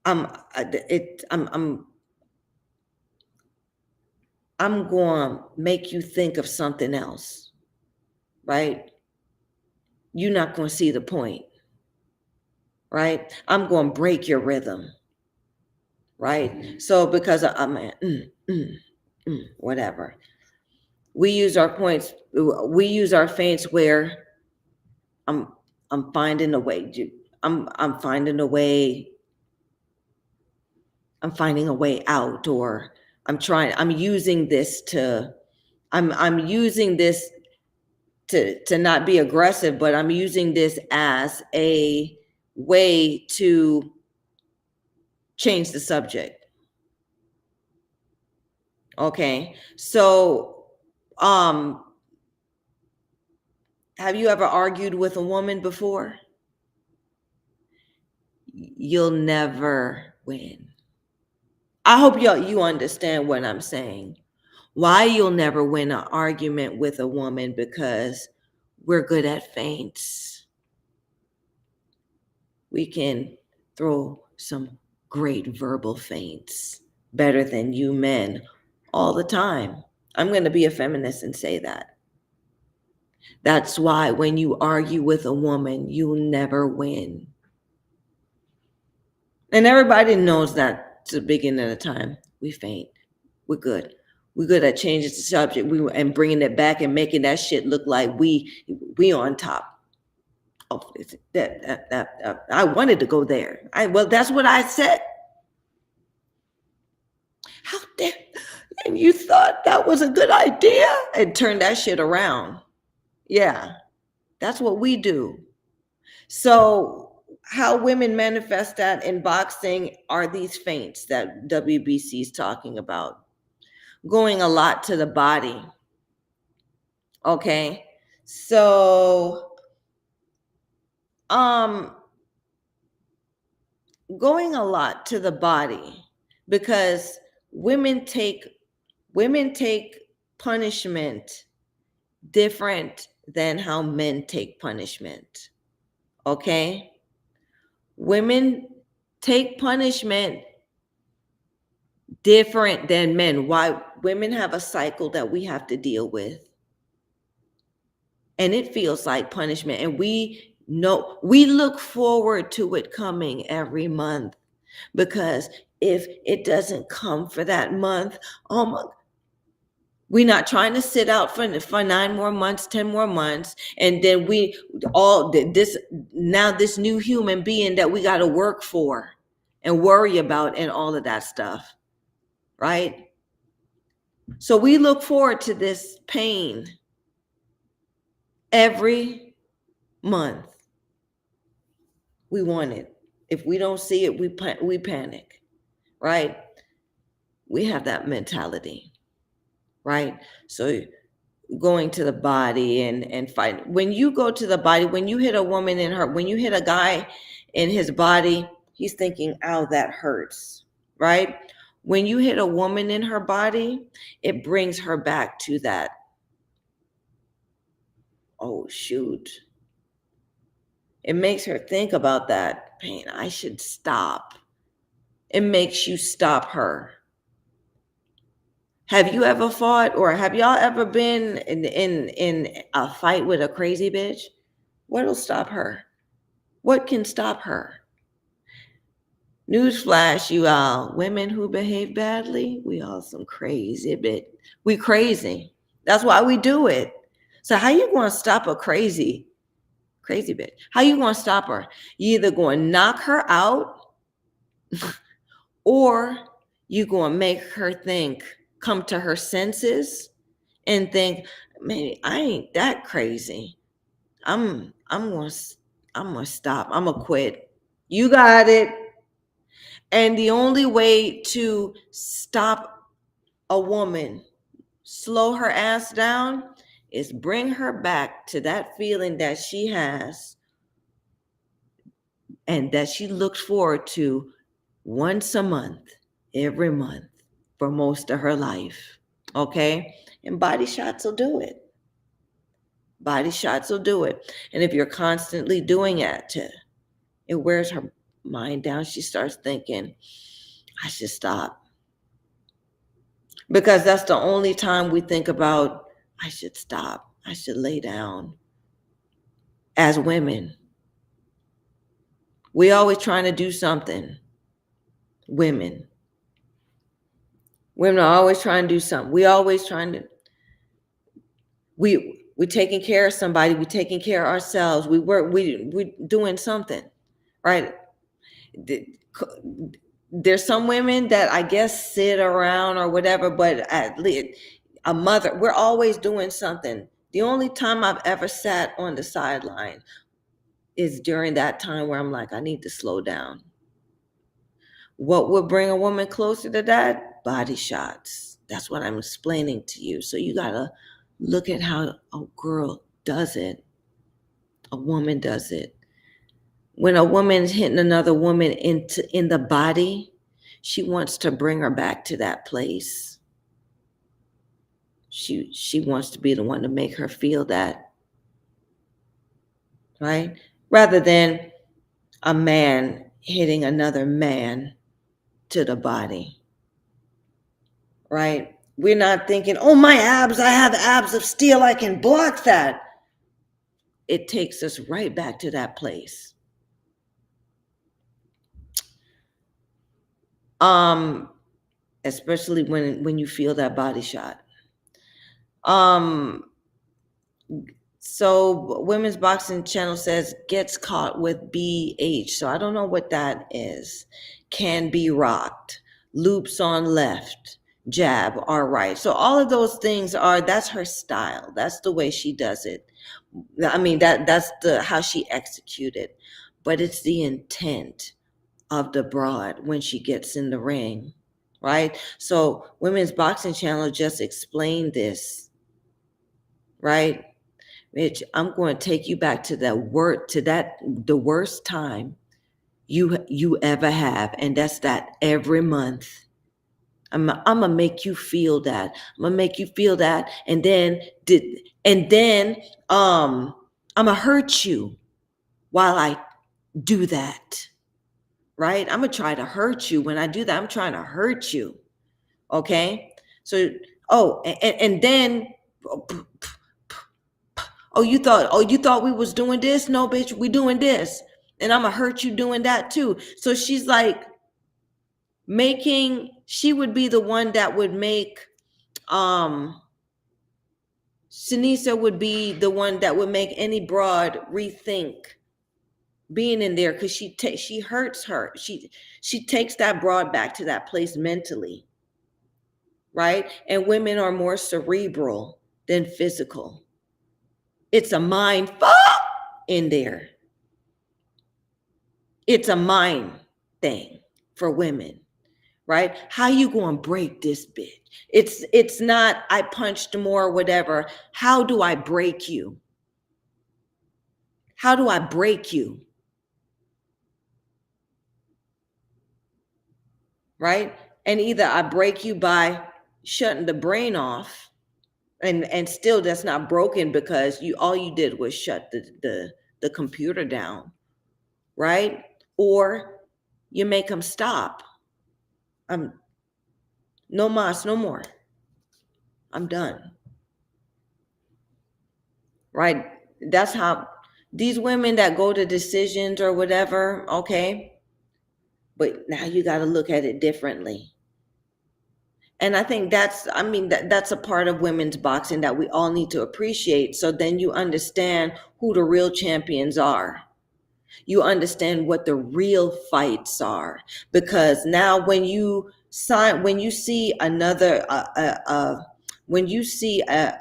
Speaker 1: I'm going to make you think of something else, right? You're not going to see the point, right? I'm going to break your rhythm, right? So because I'm whatever. We use our points. We use our feints where I'm finding a way. I'm finding a way. I'm finding a way out, or I'm using this to not be aggressive, but I'm using this as a way to change the subject. Okay. So, have you ever argued with a woman before? You'll never win. I hope you understand what I'm saying. Why you'll never win an argument with a woman, because we're good at feints. We can throw some great verbal feints better than you men all the time. I'm going to be a feminist and say that. That's why when you argue with a woman, you'll never win. And everybody knows that to the beginning of the time. We faint. We're good. We're good at changing the subject and bringing it back and making that shit look like we on top. Oh, I wanted to go there. Well, that's what I said. How dare? And you thought that was a good idea and turn that shit around. Yeah, that's what we do. So how women manifest that in boxing are these feints that WBC is talking about. Going a lot to the body. Okay. So going a lot to the body, because women take punishment different than how men take punishment. Okay? Women take punishment different than men. Why? Women have a cycle that we have to deal with. And it feels like punishment. And we look forward to it coming every month, because if it doesn't come for that month, oh my, we're not trying to sit out for 9 more months, 10 more months, and then this new human being that we got to work for and worry about and all of that stuff, right? So we look forward to this pain every month. We want it. If we don't see it, we panic, right? We have that mentality, right? So going to the body and fight. When you go to the body, when you hit a woman when you hit a guy in his body, he's thinking, "Ow, that hurts," right? When you hit a woman in her body, it brings her back to that, oh shoot. It makes her think about that pain. I should stop. It makes you stop her. Have you ever fought, or have y'all ever been in a fight with a crazy bitch? What'll stop her? What can stop her? Newsflash, you all, women who behave badly, we all some crazy bitch. We crazy. That's why we do it. So how you going to stop a crazy bitch? How you going to stop her? You either going to knock her out, or you going to make her come to her senses and think, man, I ain't that crazy. I'm going to stop. I'm going to quit. You got it. And the only way to stop a woman, slow her ass down, is bring her back to that feeling that she has and that she looks forward to once a month, every month, for most of her life. Okay? And body shots will do it. Body shots will do it. And if you're constantly doing it wears her mind down. She starts thinking, I should stop. Because that's the only time we think about, I should stop. I should lay down. As women, we always trying to do something. Women are always trying to do something. We always trying to. We taking care of somebody. We taking care of ourselves. We doing something, right? There's some women that I guess sit around or whatever, but at least a mother, we're always doing something. The only time I've ever sat on the sideline is during that time where I'm like, I need to slow down. What would bring a woman closer to that? Body shots. That's what I'm explaining to you. So you gotta look at how a girl does it. A woman does it. When a woman's hitting another woman in the body, she wants to bring her back to that place. She wants to be the one to make her feel that, right? Rather than a man hitting another man to the body, right? We're not thinking, oh, my abs, I have abs of steel, I can block that. It takes us right back to that place. Especially when you feel that body shot. So Women's Boxing Channel says gets caught with BH. So I don't know what that is. Can be rocked. Loops on left. Jab or right. So all of those things that's her style. That's the way she does it. I mean, that's how she executed. But it's the intent of the broad when she gets in the ring, right? So Women's Boxing Channel just explained this, right? Mitch, I'm going to take you back to the worst time you ever have, and that's that every month. I'm gonna make you feel that. I'm gonna make you feel that, and then I'm gonna hurt you while I do that. Right? I'm gonna try to hurt you when I do that. I'm trying to hurt you. Okay? So, and then you thought we was doing this? No, bitch, we doing this. And I'm gonna hurt you doing that too. So she's like she would be the one that would make Sinisa would be the one that would make any broad rethink being in there, because she hurts her. She takes that broad back to that place mentally, right? And women are more cerebral than physical. It's a mind fuck in there. It's a mind thing for women, right? How you going to break this bitch? It's not I punched more or whatever. How do I break you? How do I break you? Right? And either I break you by shutting the brain off, and still that's not broken because all you did was shut the computer down, right? Or you make them stop. No mas, no more. I'm done. Right? That's how these women that go to decisions or whatever, okay? But now you got to look at it differently. And I think that's a part of women's boxing that we all need to appreciate. So then you understand who the real champions are. You understand what the real fights are. Because now when you see another, when you see like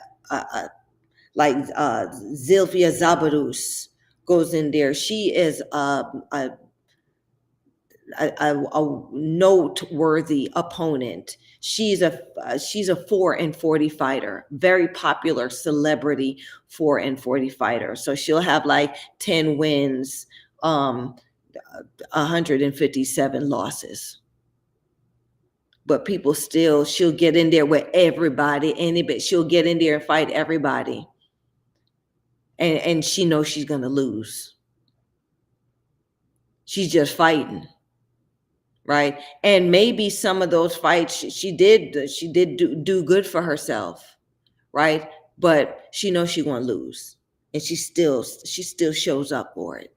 Speaker 1: Zilvia Zabarus goes in there, she is a noteworthy opponent. She's a 4-40 fighter, very popular celebrity 4-40 fighter. So she'll have like 10 wins, 157 losses. But she'll get in there with everybody, she'll get in there and fight everybody. And she knows she's gonna lose. She's just fighting. Right. And maybe some of those fights she did do good for herself. Right. But she knows she's going to lose, and she still shows up for it.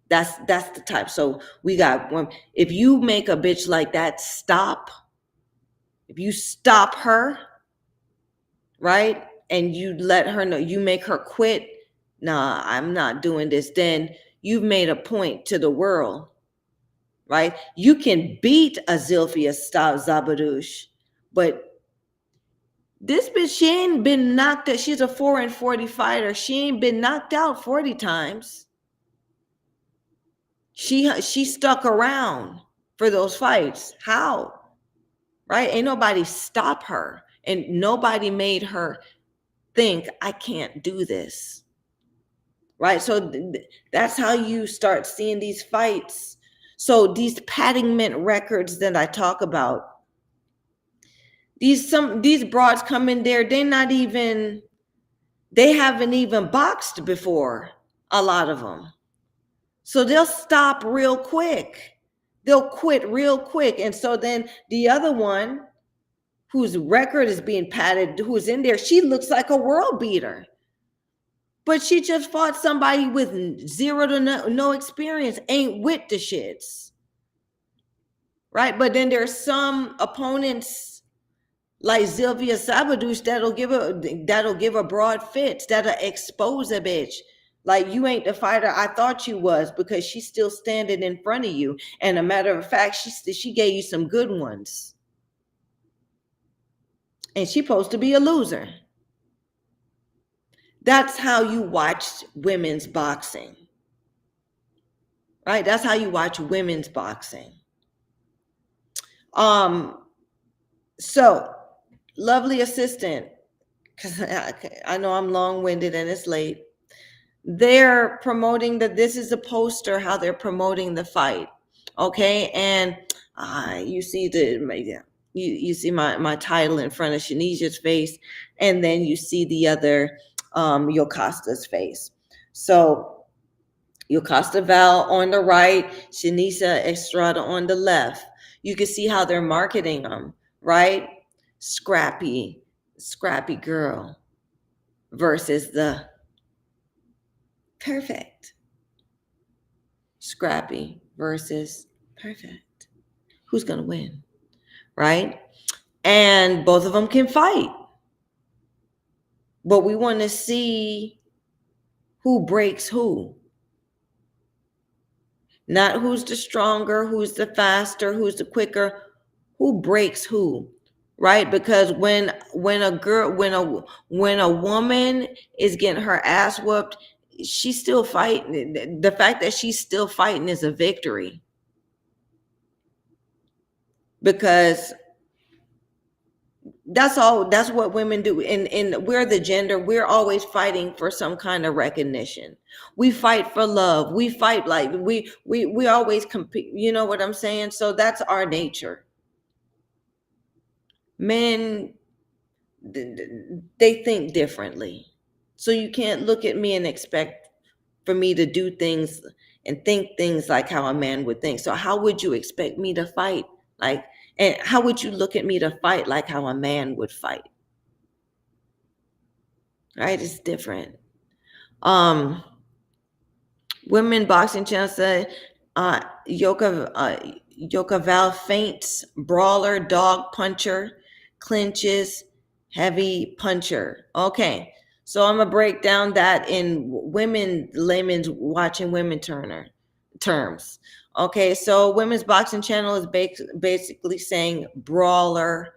Speaker 1: That's the type. So we got one. If you make a bitch like that stop, if you stop her, right, and you let her know, you make her quit, nah, I'm not doing this, then you've made a point to the world. Right? You can beat a Zilfia Zabadush, but this bitch, she ain't been knocked out. She's a 4-40 fighter. She ain't been knocked out 40 times. She stuck around for those fights. How? right? Ain't nobody stop her, and nobody made her think, I can't do this, right? So that's how you start seeing these fights. So these paddingment records that I talk about, these broads come in there, they haven't even boxed before, a lot of them. So they'll stop real quick. They'll quit real quick. And so then the other one whose record is being padded, who's in there, she looks like a world beater. But she just fought somebody with zero to no experience, ain't with the shits. Right? But then there's some opponents like Sylvia Sabadush that'll give a broad fits, that'll expose a bitch. Like, you ain't the fighter I thought you was, because she's still standing in front of you. And a matter of fact, she gave you some good ones. And she's supposed to be a loser. That's how you watch women's boxing. Right? That's how you watch women's boxing. So, lovely assistant, because I know I'm long-winded and it's late. They're promoting that this is a poster, how they're promoting the fight. Okay, and you see you see my title in front of Shanice's face, and then you see the other Yocosta's face. So Yocosta Val on the right, Shanisa Estrada on the left. You can see how they're marketing them, right? Scrappy girl versus the perfect. Scrappy versus perfect. Who's going to win? Right? And both of them can fight. But we want to see who breaks who. Not who's the stronger, who's the faster, who's the quicker, who breaks who. Right? Because when a woman is getting her ass whooped, she's still fighting. The fact that she's still fighting is a victory. Because that's what women do. And we're the gender, we're always fighting for some kind of recognition. We fight for love. We fight, like we always compete. You know what I'm saying? So that's our nature. Men, they think differently. So you can't look at me and expect for me to do things and think things like how a man would think. So how would you expect me to fight? Like, and how would you look at me to fight like how a man would fight? Right? It's different. Women boxing channel said, Yoka Val faints, brawler, dog puncher, clinches, heavy puncher. Okay. So I'm gonna break down that in layman's watching women terms. Okay, so women's boxing channel is basically saying brawler,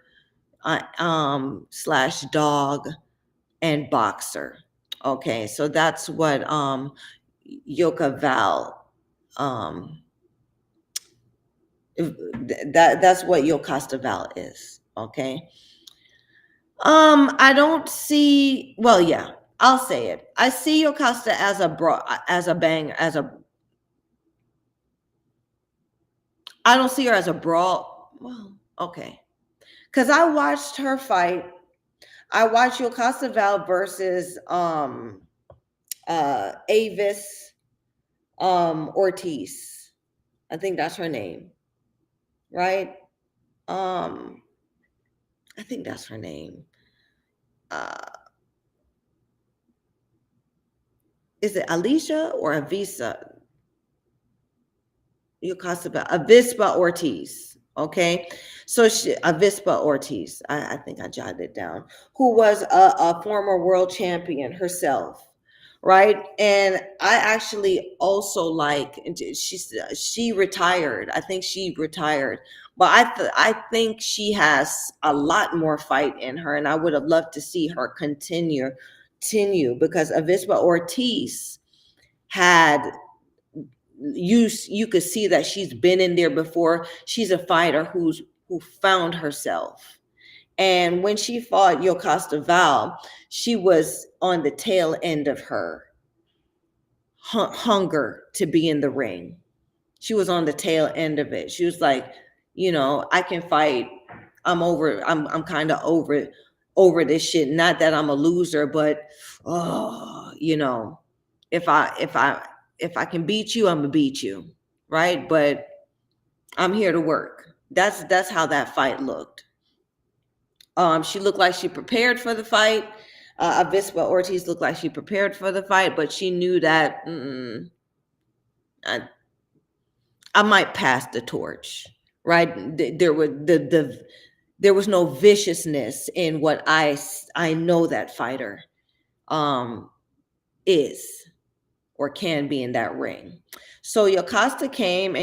Speaker 1: slash dog, and boxer. Okay, so that's what Yoka Val, that's what Yocosta Val is. Okay. I don't see. Well, yeah, I'll say it. I see Yocosta as I don't see her as a brawl. Well, okay, because I watched her fight. I watched Yocosta Val versus Avis Ortiz. I think that's her name, right? I think that's her name. Is it Alicia or Avisa? Avispa Ortiz. Okay. So Avispa Ortiz, I think I jotted it down, who was a former world champion herself. Right. And I actually also like, she retired. I think she retired, but I think she has a lot more fight in her. And I would have loved to see her continue because Avispa Ortiz had, you could see that she's been in there before. She's a fighter who's who found herself. And when she fought Yokasta Val, she was on the tail end of her hunger to be in the ring. She was on the tail end of it. She was like, I can fight. I'm kind of over this shit. Not that I'm a loser, but oh, if I can beat you, I'm gonna beat you, right? But I'm here to work. That's how that fight looked. She looked like she prepared for the fight. Avispa Ortiz looked like she prepared for the fight, but she knew that I, I might pass the torch, right? There was no viciousness in what I know that fighter um, is or can be in that ring. So Yokasta came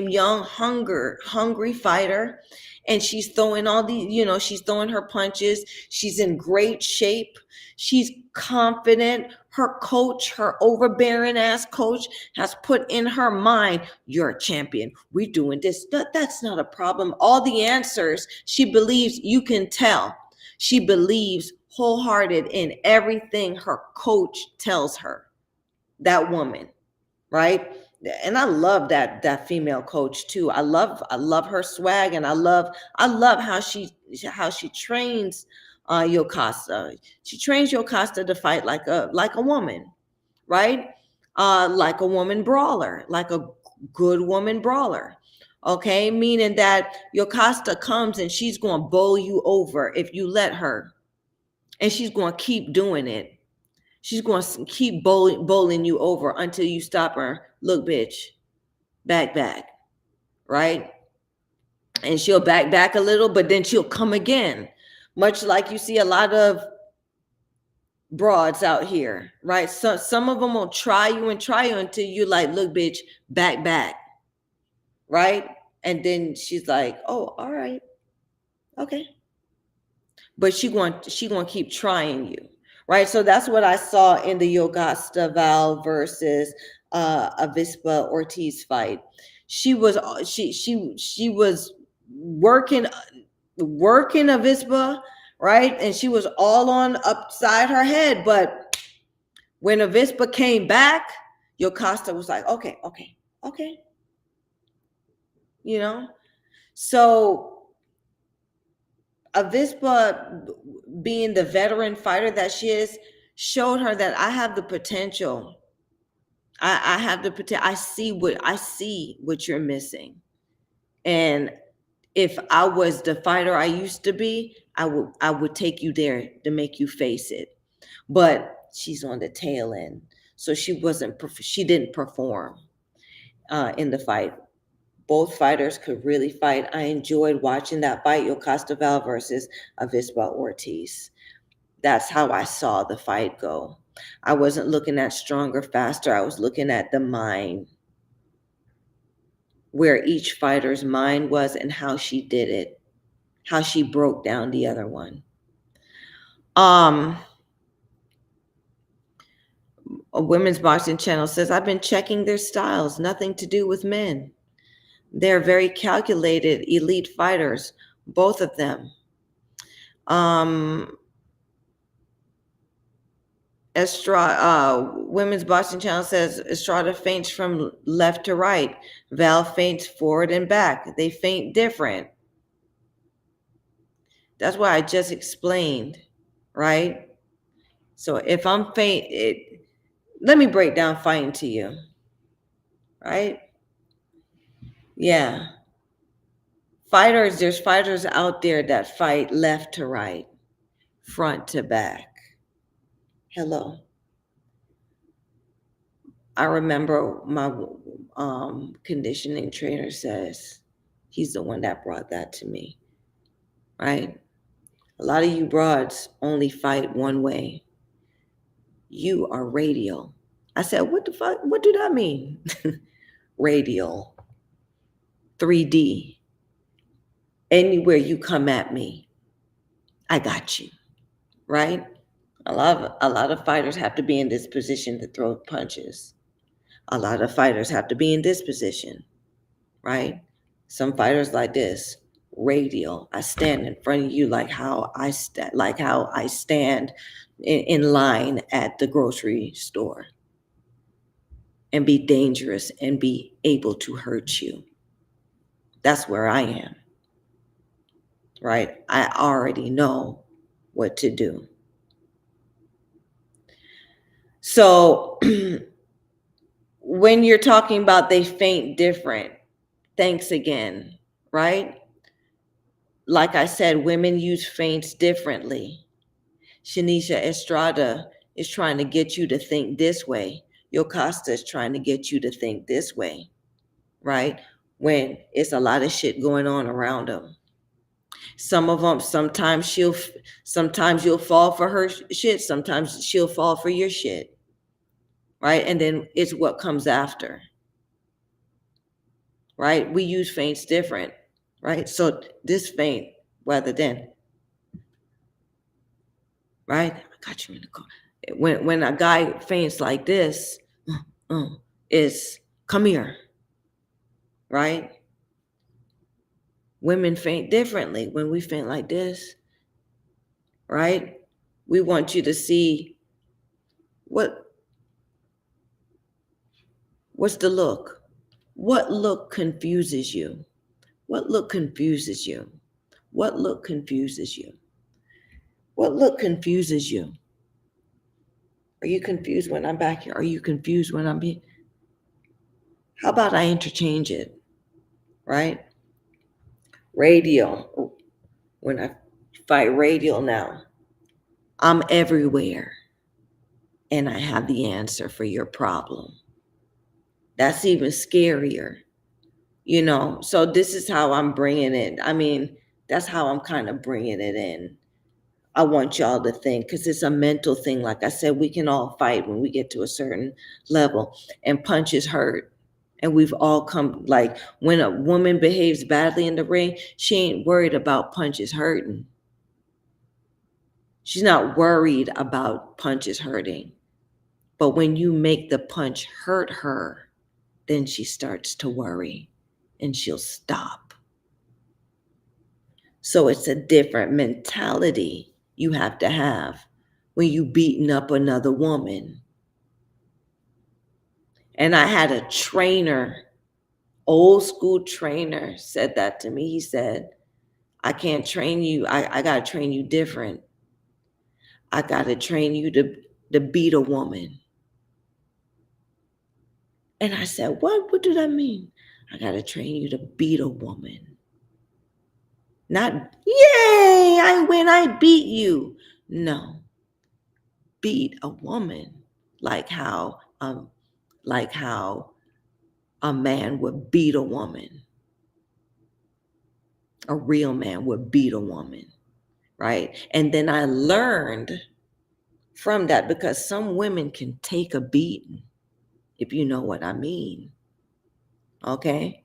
Speaker 1: young, hungry fighter, and she's throwing all these, she's throwing her punches. She's in great shape. She's confident. Her coach, her overbearing ass coach, has put in her mind, you're a champion. We're doing this. That's not a problem. All the answers, she believes you can tell. She believes wholehearted in everything her coach tells her. That woman, right? And I love that female coach too. I love her swag, and I love how she trains Yokasta. She trains Yokasta to fight like a woman, right? Like a woman brawler, like a good woman brawler. Okay, meaning that Yokasta comes and she's going to bowl you over if you let her, and she's going to keep doing it. She's going to keep bowling you over until you stop her. Look, bitch, back, right? And she'll back a little, but then she'll come again. Much like you see a lot of broads out here, right? So some of them will try you until you like, look, bitch, back, right? And then she's like, oh, all right, okay. But she going to keep trying you, right? So that's what I saw in the Yokasta Val versus Avispa Ortiz fight. She was working Avispa, right? And she was all on upside her head. But when Avispa came back, Yokasta was like, okay. So Avispa, being the veteran fighter that she is, showed her that I have the potential. I have the potential. I see what you're missing. And if I was the fighter I used to be, I would take you there to make you face it. But she's on the tail end, so she didn't perform in the fight. Both fighters could really fight. I enjoyed watching that fight, Yokasta Val versus Avispa Ortiz. That's how I saw the fight go. I wasn't looking at stronger, faster. I was looking at the mind, where each fighter's mind was and how she did it, how she broke down the other one. A women's boxing channel says, I've been checking their styles, nothing to do with men. They're very calculated, elite fighters, both of them. Women's boxing channel says Estrada feints from left to right. Val feints forward and back. They feint different. That's why I just explained, right? So if I'm let me break down fighting to you, right? Yeah. There's fighters out there that fight left to right, front to back. Hello. I remember my conditioning trainer says, he's the one that brought that to me, right? A lot of you broads only fight one way. You are radial. I said, what the fuck? What do that mean? Radial. 3D. Anywhere you come at me, I got you, right? A lot of fighters have to be in this position to throw punches. A lot of fighters have to be in this position, right? Some fighters like this, radial. I stand in front of you like how I stand in line at the grocery store and be dangerous and be able to hurt you. That's where I am, right? I already know what to do. So when you're talking about they faint different, thanks again, right? Like I said, women use feints differently. Shanisha Estrada is trying to get you to think this way. Yocasta is trying to get you to think this way, right? When it's a lot of shit going on around them. Some of them, sometimes you'll fall for her shit. Sometimes she'll fall for your shit, right? And then it's what comes after, right? We use feints different, right? So this feint, rather than, right? I got you in the car. When a guy faints like this, is come here, right? Women faint differently. When we faint like this, right? We want you to see what's the look? What look confuses you? What look confuses you? What look confuses you? What look confuses you? Are you confused when I'm back here? Are you confused when I'm here? How about I interchange it, right? Radial. When I fight radial now, I'm everywhere and I have the answer for your problem. That's even scarier, So this is how I'm bringing it. I mean, that's how I'm kind of bringing it in. I want y'all to think, because it's a mental thing. Like I said, we can all fight when we get to a certain level, and punches hurt. And we've all come, like, when a woman behaves badly in the ring, she ain't worried about punches hurting. She's not worried about punches hurting. But when you make the punch hurt her, then she starts to worry and she'll stop. So it's a different mentality you have to have when you beating up another woman. And I had a trainer, old school trainer, said that to me. He said, I can't train you. I got to train you different. I got to train you to beat a woman. And I said, what? What do that mean? I got to train you to beat a woman. Not, yay, I win, I beat you. No. Beat a woman like how a man would beat a woman. A real man would beat a woman, right? And then I learned from that, because some women can take a beating, if you know what I mean. Okay?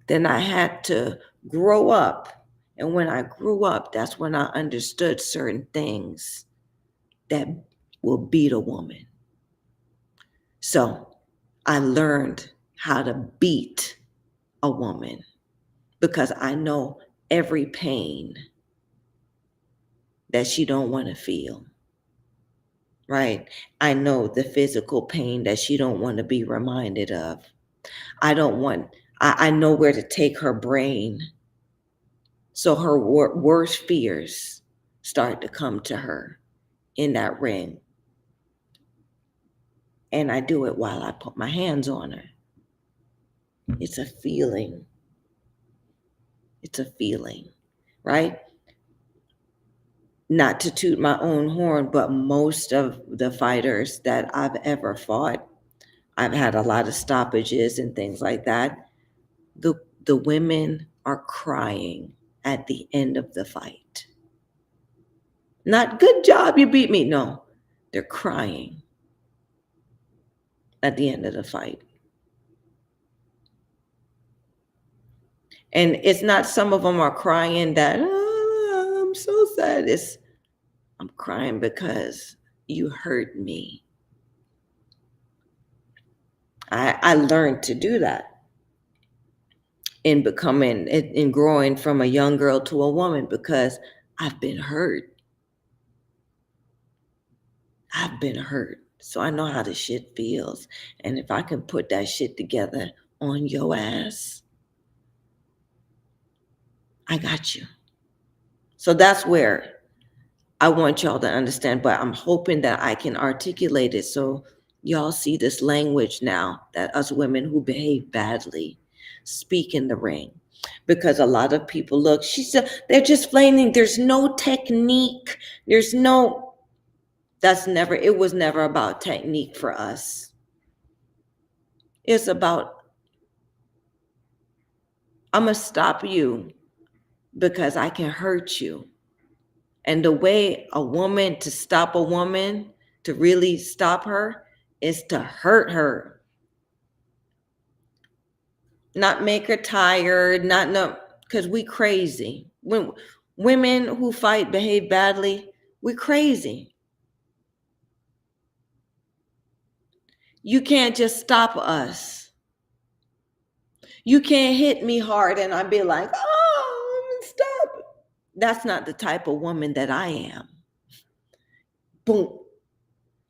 Speaker 1: Then I had to grow up. And when I grew up, that's when I understood certain things that will beat a woman. So I learned how to beat a woman because I know every pain that she don't want to feel, right? I know the physical pain that she don't want to be reminded of. I know where to take her brain so her worst fears start to come to her in that ring. And I do it while I put my hands on her. It's a feeling. It's a feeling, right? Not to toot my own horn, but most of the fighters that I've ever fought, I've had a lot of stoppages and things like that. The women are crying at the end of the fight. Not good job, you beat me. No, they're crying at the end of the fight. And it's not some of them are crying that, oh, I'm so sad. I'm crying because you hurt me. I learned to do that in becoming, in growing from a young girl to a woman, because I've been hurt. I've been hurt. So I know how the shit feels. And if I can put that shit together on your ass, I got you. So that's where I want y'all to understand, but I'm hoping that I can articulate it so y'all see this language now that us women who behave badly speak in the ring. Because a lot of people look, they're just flaming. There's no technique. It was never about technique for us. It's about, I'm going to stop you because I can hurt you. And the way to stop a woman, to really stop her, is to hurt her. Not make her tired, because we crazy. When women who fight behave badly, we crazy. You can't just stop us. You can't hit me hard and I'd be like, oh, stop. That's not the type of woman that I am. Boom.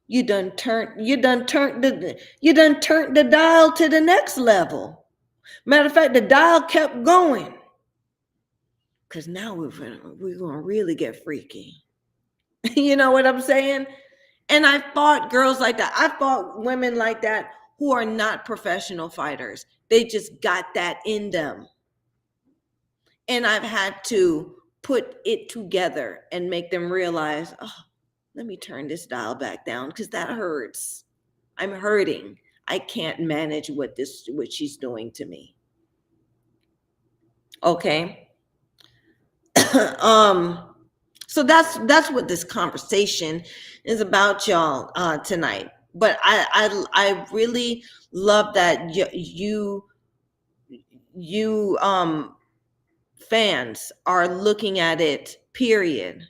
Speaker 1: You done turned the dial to the next level. Matter of fact, the dial kept going. Because now we're gonna really get freaky. You know what I'm saying? And I fought girls like that. I fought women like that who are not professional fighters. They just got that in them. And I've had to put it together and make them realize, oh, let me turn this dial back down because that hurts. I'm hurting. I can't manage what she's doing to me. Okay. So that's what this conversation is about, y'all, tonight. But I really love that you fans are looking at it, period.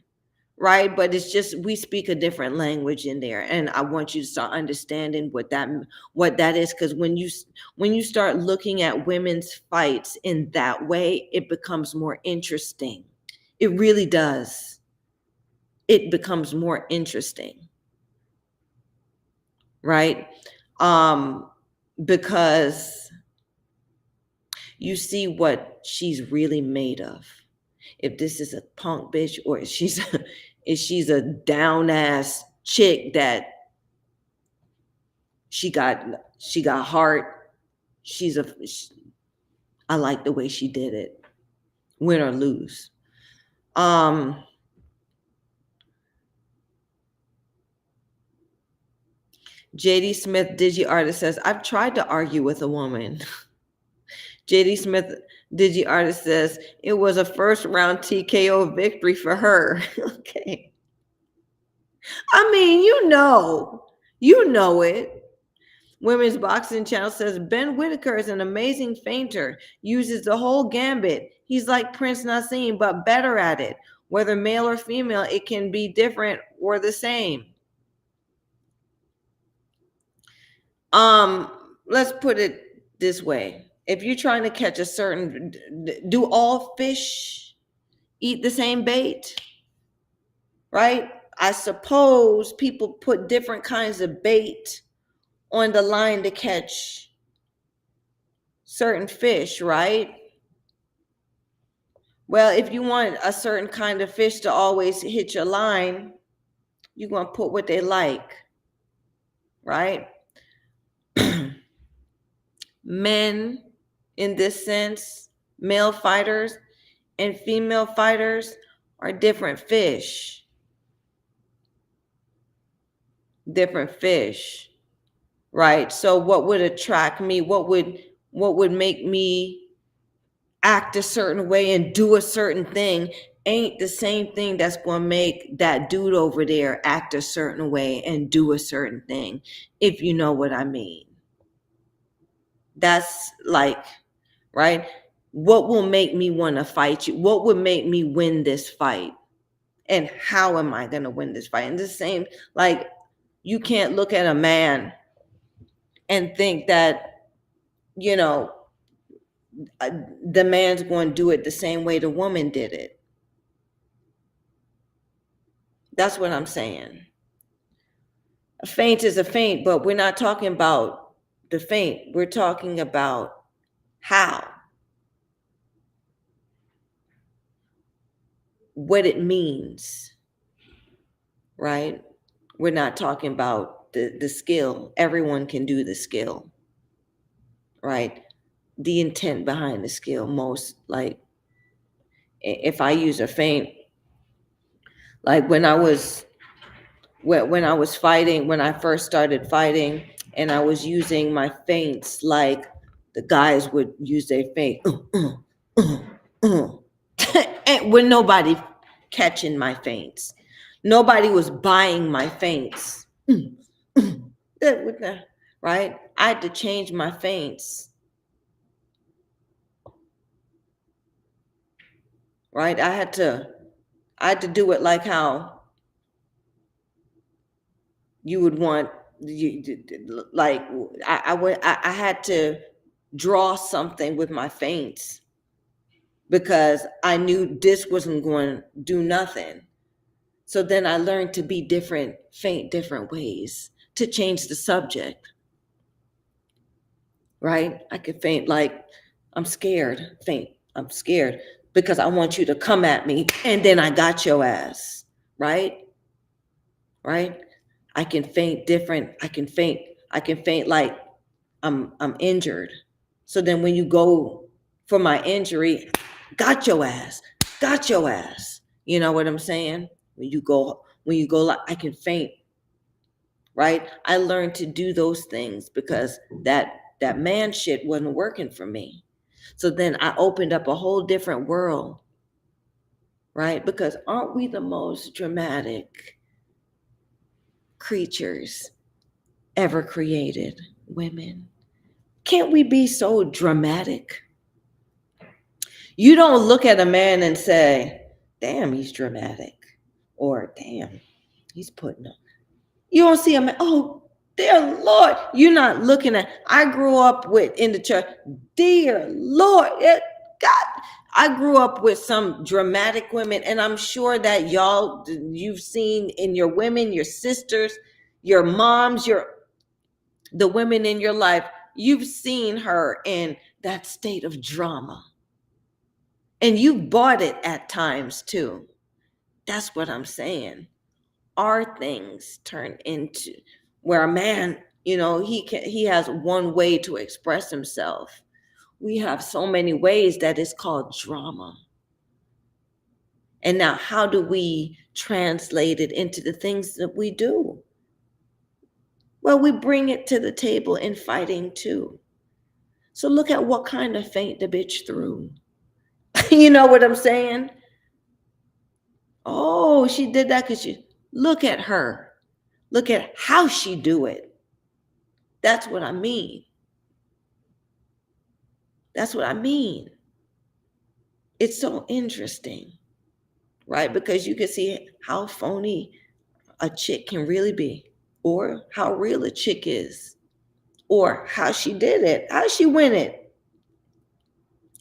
Speaker 1: Right? But it's just, we speak a different language in there, and I want you to start understanding what that is, because when you start looking at women's fights in that way, it becomes more interesting. It really does. It becomes more interesting, right? Because you see what she's really made of. If this is a punk bitch, or if she's a down ass chick that she got heart. I like the way she did it, win or lose. JD Smith, Digi Artist, says, I've tried to argue with a woman. JD Smith, Digi Artist, says, it was a first round TKO victory for her. Okay. I mean, you know it. Women's Boxing Channel says, Ben Whitaker is an amazing feinter, uses the whole gambit. He's like Prince Nassim, but better at it. Whether male or female, it can be different or the same. Let's put it this way. If you're trying to catch do all fish eat the same bait? Right? I suppose people put different kinds of bait on the line to catch certain fish, right? Well, if you want a certain kind of fish to always hit your line, you're going to put what they like, right? Men, in this sense, male fighters and female fighters are different fish. Different fish, right? So what would attract me? What would make me act a certain way and do a certain thing ain't the same thing that's going to make that dude over there act a certain way and do a certain thing, if you know what I mean. That's like, right? What will make me want to fight you? What would make me win this fight? And how am I going to win this fight? And the same, like, you can't look at a man and think that, the man's going to do it the same way the woman did it. That's what I'm saying. A feint is a feint, but we're not talking about the feint. We're talking about how, what it means, right? We're not talking about the skill. Everyone can do the skill, right? The intent behind the skill. Most, like, if I use a feint, like when I was fighting, when I first started fighting, and I was using my feints, like the guys would use their feint, and when nobody catching my feints, nobody was buying my feints, right? I had to change my feints, right? I had to do it like how you would want you, like I had to draw something with my feints because I knew this wasn't going to do nothing. So then I learned to be different, feint different ways to change the subject, right? I could feint like I'm scared, feint, I'm scared because I want you to come at me and then I got your ass, right? Right? I can feint different. I can feint like I'm injured. So then when you go for my injury, got your ass, got your ass. You know what I'm saying? When you go like I can feint, right? I learned to do those things because that man shit wasn't working for me. So then I opened up a whole different world, right? Because aren't we the most dramatic creatures ever created, women? Can't we be so dramatic? You don't look at a man and say, damn, he's dramatic, or damn, he's putting up. You don't see a man, oh, dear Lord. You're not looking at, I grew up with in the church, dear Lord, God. I grew up with some dramatic women, and I'm sure that you've seen in your women, your sisters, your moms, the women in your life, you've seen her in that state of drama. And you bought it at times too. That's what I'm saying. Our things turn into where a man, he has one way to express himself. We have so many ways that is called drama. And now how do we translate it into the things that we do? Well, we bring it to the table in fighting too. So look at what kind of feint the bitch threw. You know what I'm saying? Oh, she did that because she, look at her. Look at how she do it. That's what I mean. That's what I mean. It's so interesting, right? Because you can see how phony a chick can really be, or how real a chick is, or how she did it, how she win it.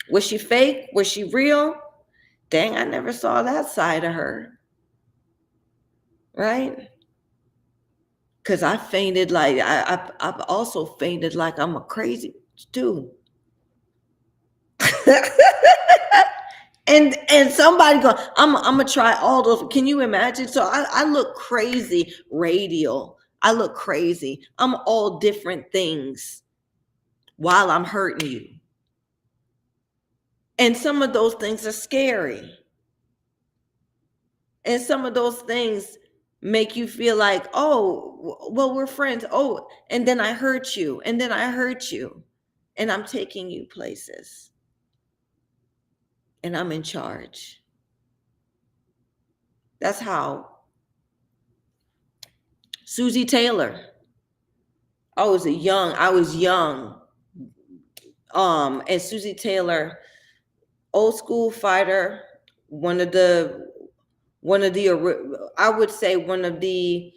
Speaker 1: Was she fake? Was she real? Dang, I never saw that side of her, right? Because I fainted like I've also fainted like I'm a crazy too. and somebody go, I'm gonna try all those. Can you imagine? So I look crazy radial. I look crazy. I'm all different things while I'm hurting you. And some of those things are scary. And some of those things make you feel like, oh, well, we're friends. Oh, and then I hurt you. And then I hurt you. And I'm taking you places. And I'm in charge. That's how Susie Taylor. I was young. And Susie Taylor, old school fighter, one of the I would say one of the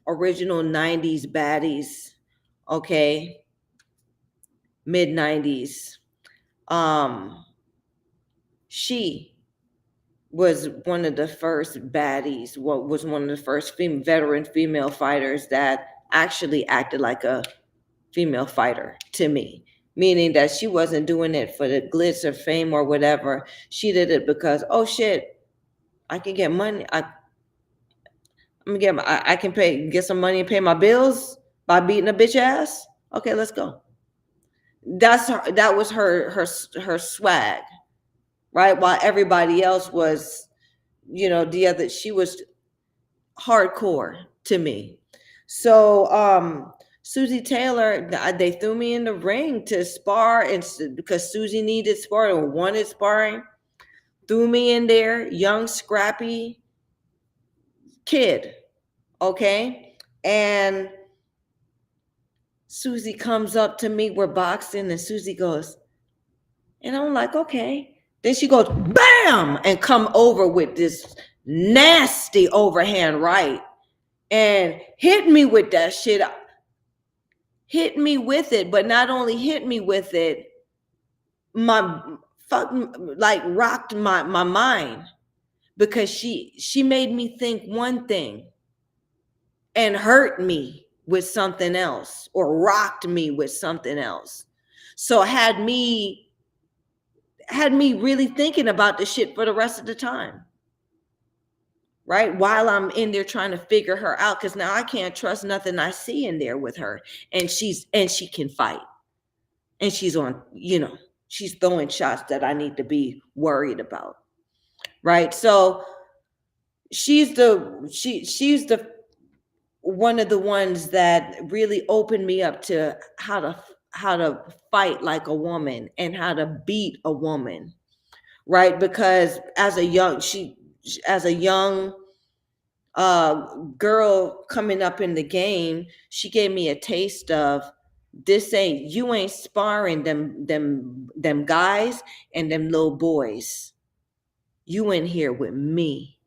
Speaker 1: original 90s baddies, okay? Mid 90s. Um, she was one of the first baddies, what was one of the first veteran female fighters that actually acted like a female fighter to me, meaning that she wasn't doing it for the glitz or fame or whatever. She did it because, oh shit, I can get money. I can get some money and pay my bills by beating a bitch ass. Okay, let's go. That was her swag, right? While everybody else was, she was hardcore to me. So Susie Taylor, they threw me in the ring to spar, and because Susie needed sparring or wanted sparring, threw me in there, young scrappy kid, okay? And Susie comes up to me, we're boxing, and Susie goes, and I'm like, okay. Then she goes, bam, and come over with this nasty overhand right and hit me with that shit. Hit me with it, but not only hit me with it, my fucking like rocked my mind, because she made me think one thing and hurt me with something else, or rocked me with something else. So had me really thinking about the shit for the rest of the time. Right? While I'm in there trying to figure her out, because now I can't trust nothing I see in there with her. And she can fight. And she's on, she's throwing shots that I need to be worried about. Right? So she's the one of the ones that really opened me up to how to fight like a woman and how to beat a woman. Right? Because as a young girl coming up in the game, she gave me a taste of, you ain't sparring them guys and them little boys. You in here with me,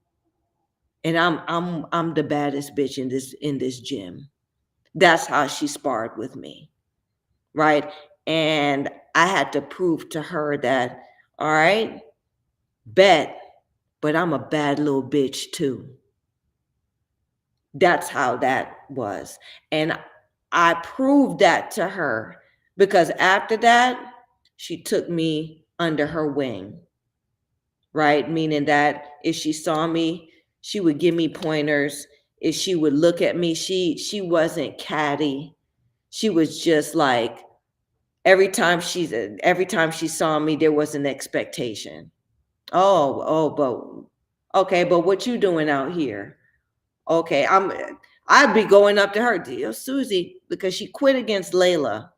Speaker 1: and I'm the baddest bitch in this gym. That's how she sparred with me, right? And I had to prove to her that, all right, bet, but I'm a bad little bitch too. That's how that was. And I proved that to her, because after that, she took me under her wing, right? Meaning that if she saw me, she would give me pointers. If she would look at me, she wasn't catty. She was just like, every time she saw me, there was an expectation. But okay, but what you doing out here? Okay, I'd be going up to her, dear Susie, because she quit against Layla.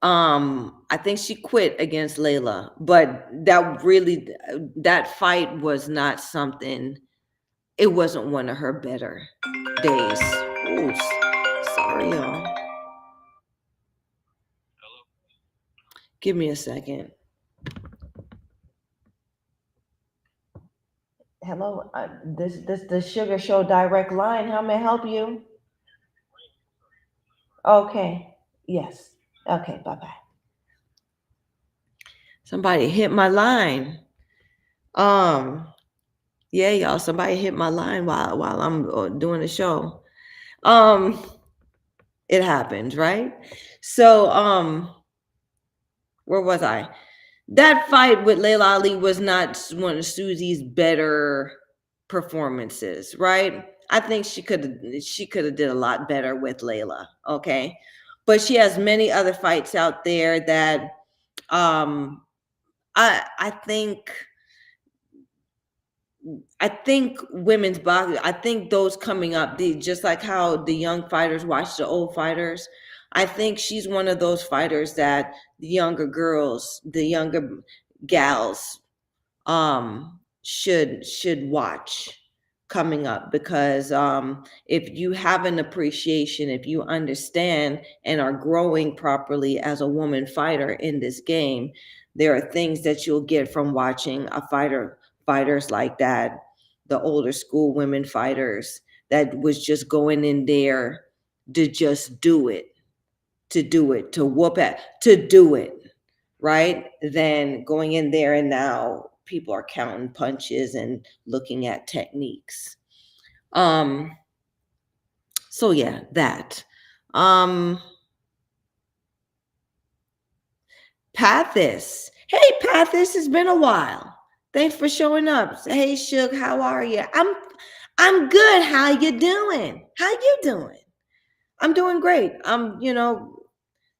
Speaker 1: I think she quit against Layla, but that fight was not something. It wasn't one of her better days. Ooh, sorry, y'all. Give me a second. Hello, this the Sugar Show direct line. How may I help you? Okay. Yes. Okay. Bye bye. Somebody hit my line. Yeah, y'all. Somebody hit my line while I'm doing the show. Um, it happened, right? So, where was I? That fight with Layla Ali was not one of Susie's better performances, right? I think she could have did a lot better with Layla. Okay, but she has many other fights out there that um I think women's boxing, I think those coming up, just like how the young fighters watch the old fighters, I think she's one of those fighters that the younger girls, the younger gals, should watch coming up, because if you have an appreciation, if you understand and are growing properly as a woman fighter in this game, there are things that you'll get from watching fighters like that, the older school women fighters that was just going in there to just do it, to whoop at, to do it. right, than going in there and now people are counting punches and looking at techniques. So yeah, that. Um, Pathis. Hey Pathis, it's been a while. Thanks for showing up. Hey Shug, how are you? I'm good. How you doing? How you doing? I'm doing great.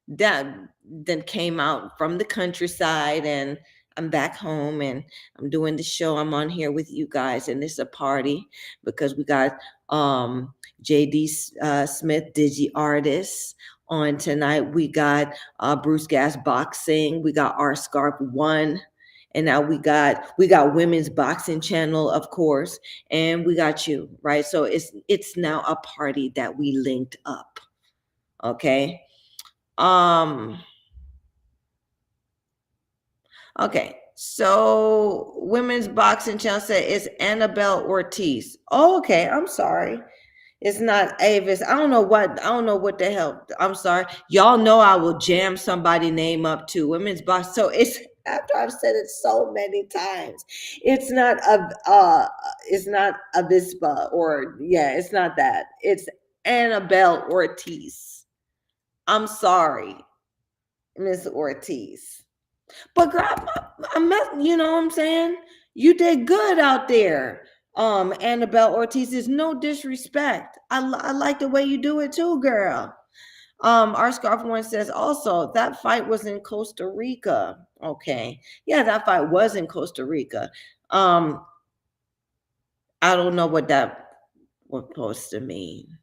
Speaker 1: That then came out from the countryside and I'm back home and I'm doing the show. I'm on here with you guys and it's a party because we got JD Smith, Digi Artist on tonight. We got Bruce Gas Boxing. We got R Scarf One. And now we got Women's Boxing Channel, of course, and we got you, right? So it's now a party that we linked up. Okay. Um, okay. So Women's Boxing Channel said it's Annabelle Ortiz. Oh, okay. I'm sorry. It's not Avis. I don't know what the hell. I'm sorry. Y'all know I will jam somebody name up to Women's Box. So it's after I've said it so many times. It's not Avispa or yeah, it's not that. It's Annabelle Ortiz. I'm sorry, Miss Ortiz. But girl, you know what I'm saying? You did good out there. Annabelle Ortiz is no disrespect. I like the way you do it too, girl. Our scarf one says also that fight was in Costa Rica. Okay. Yeah, that fight was in Costa Rica. Um, I don't know what that was supposed to mean.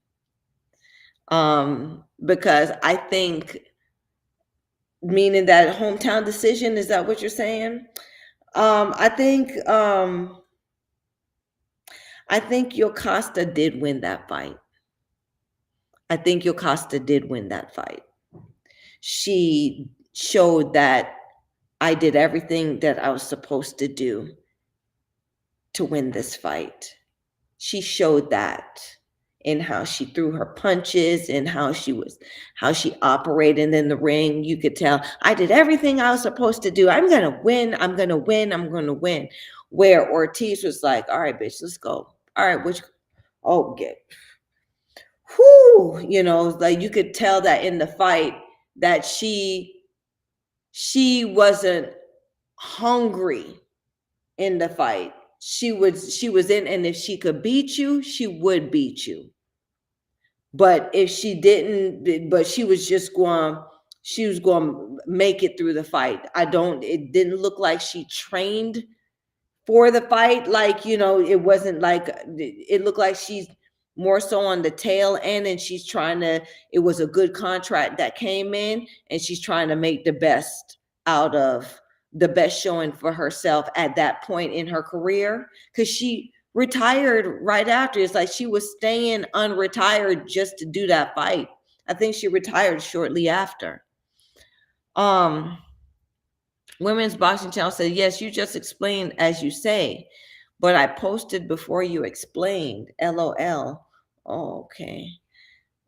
Speaker 1: Because I think meaning that hometown decision, is that what you're saying? I think Yocasta did win that fight. I think Yocasta did win that fight. She showed that I did everything that I was supposed to do to win this fight. She showed that in how she threw her punches and how she operated in the ring. You could tell I did everything I was supposed to do. I'm gonna win. I'm gonna win. I'm gonna win. Where Ortiz was like, "All right, bitch, let's go. All right, which get whoo, like you could tell that in the fight that she wasn't hungry in the fight. She was in, and if she could beat you, she would beat you. But if she didn't, but she was going to make it through the fight. It didn't look like she trained for the fight. Like, it wasn't like, it looked like she's more so on the tail end and it was a good contract that came in and she's trying to make the best showing for herself at that point in her career. Cause she retired right after. It's like she was staying unretired just to do that fight. I think she retired shortly after. Women's Boxing Channel said, yes, you just explained as you say, but I posted before you explained. LOL. Oh, okay.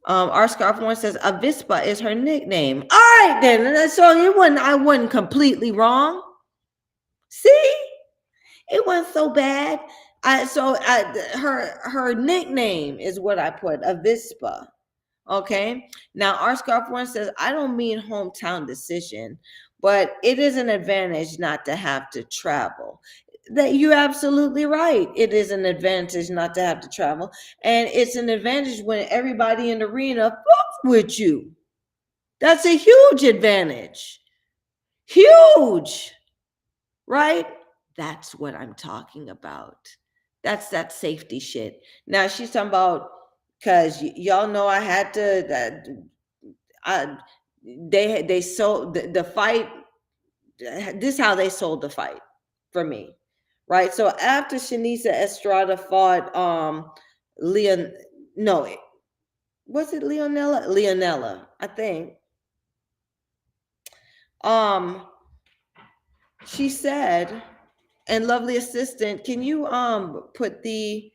Speaker 1: Our scarf one says Avispa is her nickname. All right, then. So I wasn't completely wrong. See, it wasn't so bad. Her nickname is what I put, Avispa. Okay. Now, our scarf one says, I don't mean hometown decision, but it is an advantage not to have to travel. That you're absolutely right. It is an advantage not to have to travel. And it's an advantage when everybody in the arena fucks with you. That's a huge advantage. Huge. Right? That's what I'm talking about. That's that safety shit. Now she's talking about because y'all know I had to. They sold the fight. This is how they sold the fight for me, right? So after Shanisa Estrada fought Leon, no, was it Leonella, I think. She said, and lovely assistant, can you put the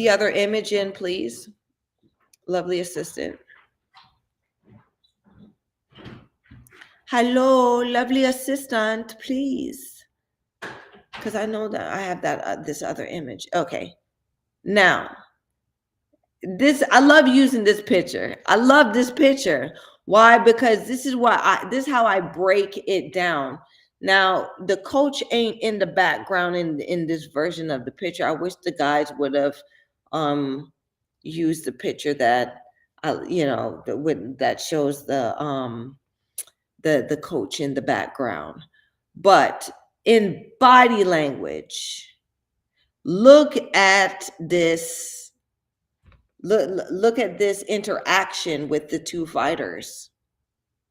Speaker 1: other image in, please? Lovely assistant. Hello, lovely assistant, please. Because I know that I have that this other image. Okay. Now, this I love using this picture. I love this picture. Why? Because this is how I break it down. Now, the coach ain't in the background in this version of the picture. I wish the guys would have um used the picture that that shows the coach in the background. But in body language, look at this look at this interaction with the two fighters,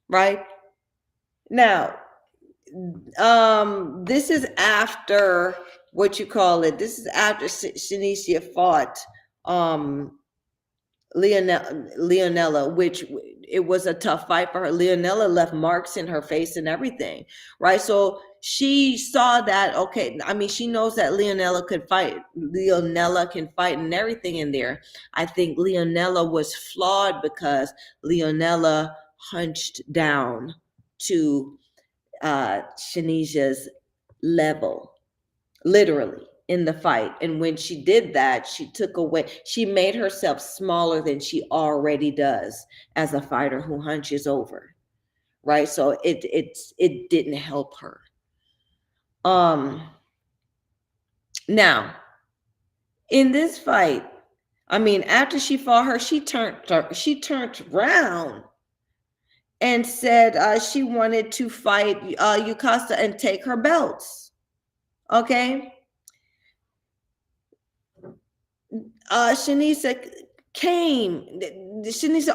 Speaker 1: right? Now, this is after what you call it. This is after Shanicia fought um Leonella, which it was a tough fight for her. Leonella left marks in her face and everything, right? So she saw that, okay, I mean, she knows that Leonella could fight. Leonella can fight and everything in there. I think Leonella was flawed because Leonella hunched down to Shanisia's level, literally in the fight. And when she did that, she made herself smaller than she already does as a fighter who hunches over, right? So it didn't help her. Now, in this fight, I mean, after she fought her, she turned around and said she wanted to fight Yukasta and take her belts. Okay. Shanisa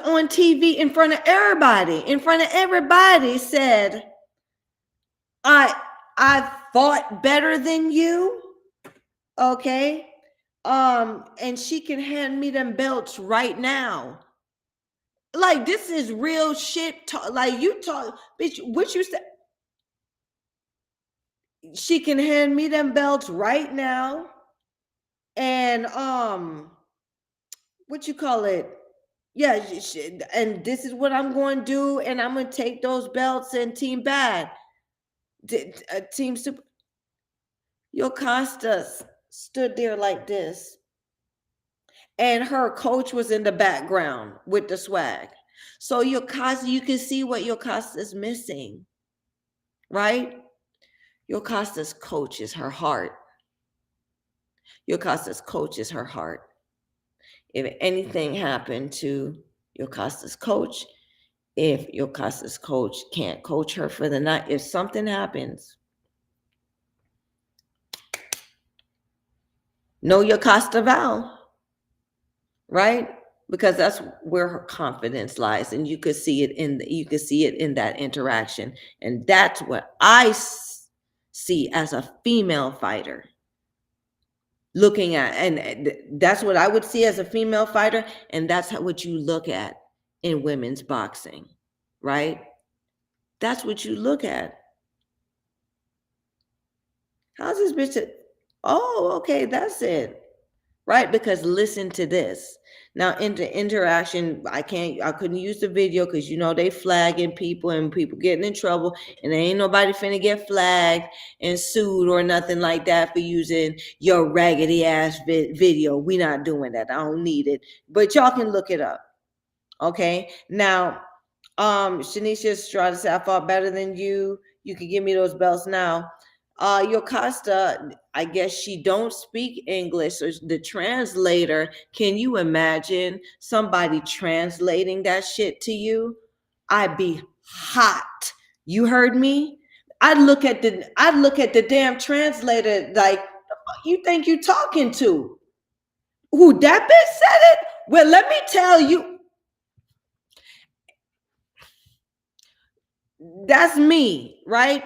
Speaker 1: on TV in front of everybody said, I fought better than you. Okay. And she can hand me them belts right now. Like, this is real shit. Like, you talk, bitch, what you said. She can hand me them belts right now. And what you call it? Yeah, and this is what I'm going to do, and I'm going to take those belts and Team Bad, Team Super. Yokasta stood there like this, and her coach was in the background with the swag. So Yokasta, you can see what Yokasta is missing, right? Yokasta's coach is her heart. Yokasta's coach is her heart. If anything happened to Yokasta's coach, if Yokasta's coach can't coach her for the night, if something happens, know Yokasta Val, right? Because that's where her confidence lies, and you could see it in that interaction, and that's what I see as a female fighter. Looking at, and that's what I would see as a female fighter, and that's what you look at in women's boxing, right? That's what you look at. How's this bitch? Oh, okay, that's it, right? Because listen to this. Now, into interaction, I couldn't use the video because they flagging people and people getting in trouble, and there ain't nobody finna get flagged and sued or nothing like that for using your raggedy ass video. We not doing that. I don't need it, but y'all can look it up. Okay, now, Shanisha Estrada said, I fought better than you. You can give me those belts now. Yokasta, I guess she don't speak English. So the translator, can you imagine somebody translating that shit to you? I'd be hot. You heard me? I'd look at the damn translator like, you think you talking to? Who, that bitch said it? Well, let me tell you. That's me, right?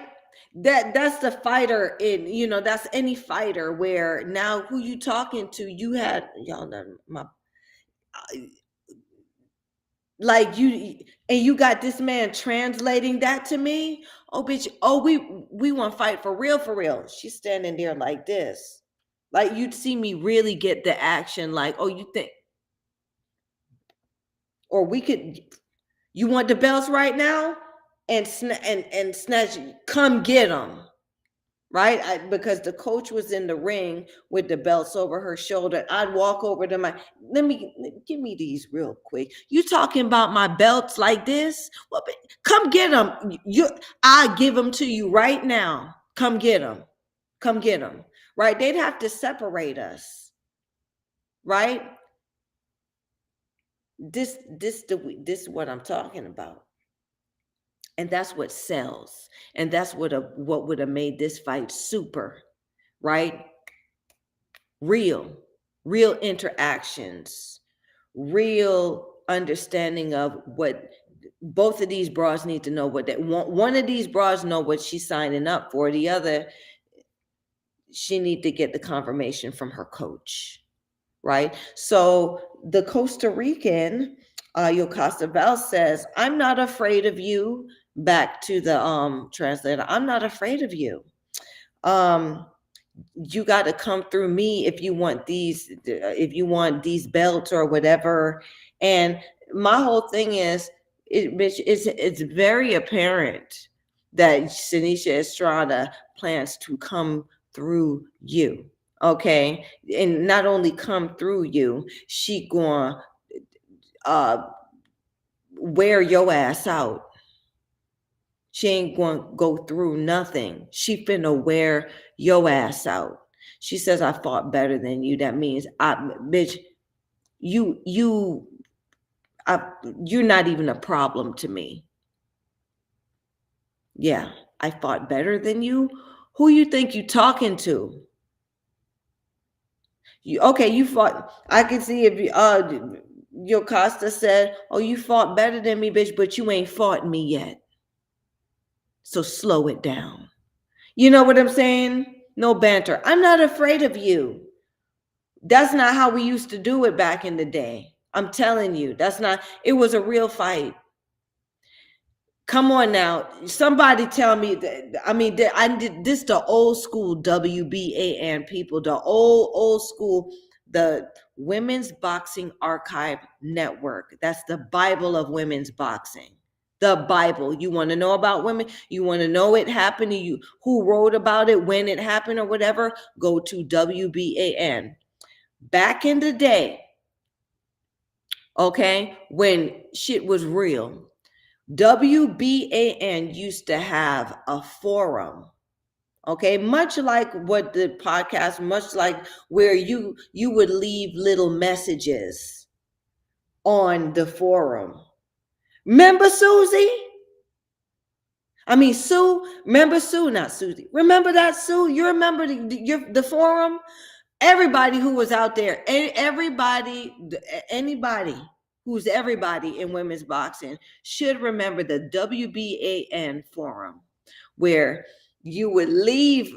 Speaker 1: That's the fighter that's any fighter where now who you talking to, you had y'all know my like you, and you got this man translating that to me. Oh bitch, oh we want to fight for real, for real. She's standing there like this. Like, you'd see me really get the action, like, oh, you think, or we could, you want the belts right now? and snatch, come get them. Right? Because the coach was in the ring with the belts over her shoulder. I'd walk over to my, give me these real quick. You talking about my belts like this? Well, come get them. I give them to you right now. Come get them. Come get them. Right? They'd have to separate us. Right? This is what I'm talking about. And that's what sells. And that's what would have made this fight super, right? Real interactions, real understanding of what both of these bras need to know what they want. One of these bras know what she's signing up for. The other, she need to get the confirmation from her coach, right? So the Costa Rican, Yocasta Val says, I'm not afraid of you. Back to the translator, I'm not afraid of you. You got to come through me if you want these belts or whatever. And my whole thing is, it's very apparent that Sinisha Estrada plans to come through you. Okay, and not only come through you, she gonna wear your ass out. She ain't going to go through nothing. She finna wear your ass out. She says, I fought better than you. That means, bitch, you're not even a problem to me. Yeah, I fought better than you. Who you think you talking to? You fought. I can see if Yocasta said, oh, you fought better than me, bitch, but you ain't fought me yet. So slow it down. You know what I'm saying? No banter. I'm not afraid of you. That's not how we used to do it back in the day. I'm telling you, it was a real fight. Come on now. Somebody tell me that. I mean, I did this, the old school WBAN people, the old school, the Women's Boxing Archive Network. That's the Bible of women's boxing. The Bible. You want to know about women? You want to know it happened to you? Who wrote about it, when it happened, or whatever? Go to WBAN. Back in the day, okay, when shit was real, WBAN used to have a forum. Okay, much like what the podcast, much like where you would leave little messages on the forum. Remember Susie? I mean, Sue, remember Sue, not Susie. Remember that, Sue? You remember the forum? Everybody who was out there, anybody who's everybody in women's boxing should remember the WBAN forum, where you would leave.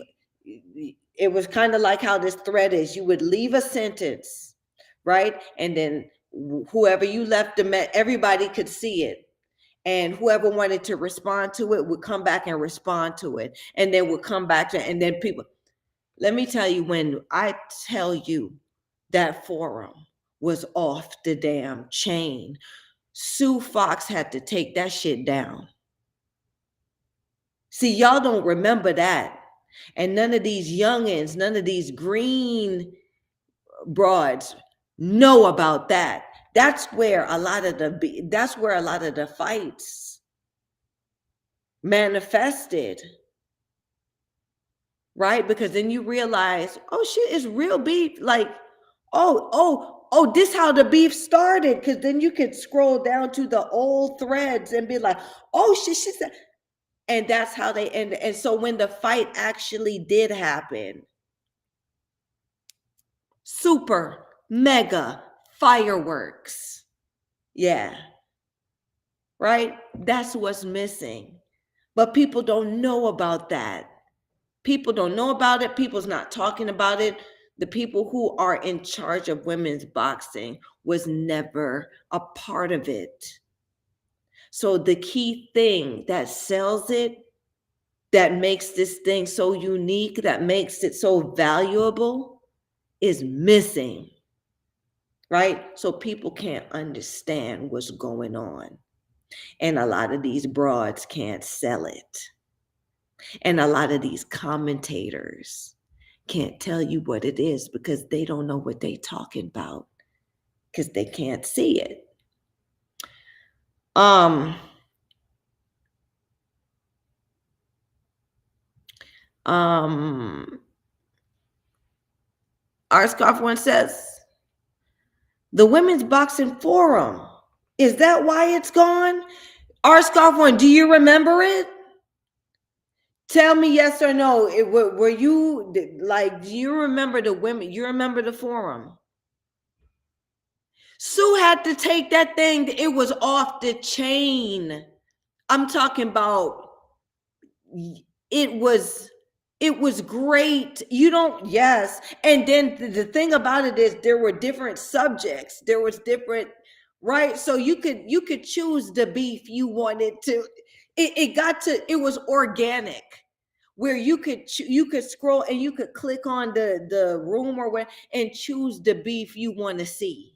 Speaker 1: It was kind of like how this thread is. You would leave a sentence, right? And then whoever you left them at, everybody could see it. And whoever wanted to respond to it would come back and respond to it. And then would come back to, and then people, let me tell you, when I tell you that forum was off the damn chain, Sue Fox had to take that shit down. See, y'all don't remember that. And none of these youngins, none of these green broads know about that. That's where a lot of the fights manifested, right? Because then you realize, oh shit, it's real beef. Like, oh, this how the beef started. Because then you could scroll down to the old threads and be like, oh shit, she said, and that's how they end. And so when the fight actually did happen, super mega fireworks. Yeah. Right? That's what's missing. But people don't know about that. People don't know about it. People's not talking about it. The people who are in charge of women's boxing was never a part of it. So the key thing that sells it, that makes this thing so unique, that makes it so valuable, is missing. Right? So people can't understand what's going on. And a lot of these broads can't sell it. And a lot of these commentators can't tell you what it is because they don't know what they're talking about because they can't see it. Um, our scarf one says, the Women's Boxing Forum. Is that why it's gone? Our scarf one, do you remember it? Tell me yes or no. Were you like, do you remember the women? You remember the forum? Sue had to take that thing. It was off the chain. I'm talking about it was great. You don't, yes. And then the thing about it is there were different subjects. There was different, right? So you could choose the beef you wanted to. It was organic where you could scroll and you could click on the room or where and choose the beef you want to see.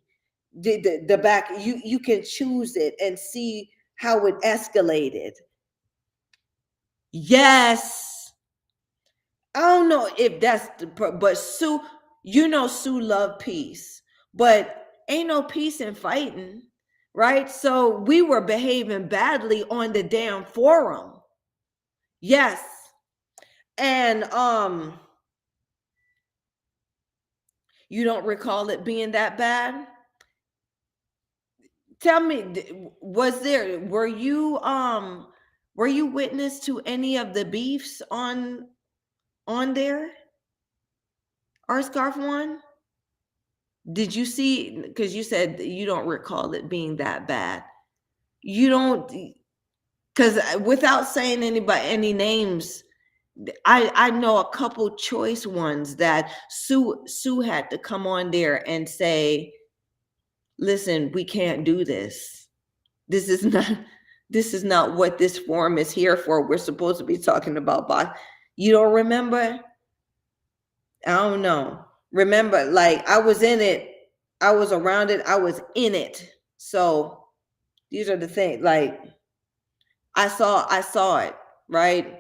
Speaker 1: The back, you can choose it and see how it escalated. Yes. I don't know if that's but Sue, Sue loved peace, but ain't no peace in fighting, right? So we were behaving badly on the damn forum. Yes. And you don't recall it being that bad? Tell me, were you witness to any of the beefs on there? Our scarf one? Did you see, because you said you don't recall it being that bad. You don't, because without saying any names, I know a couple choice ones that Sue had to come on there and say, listen, we can't do this. This is not what this forum is here for. We're supposed to be talking about box. You don't remember? I don't know. Remember, like I was in it, I was around it, I was in it. So these are the things, like I saw it, right?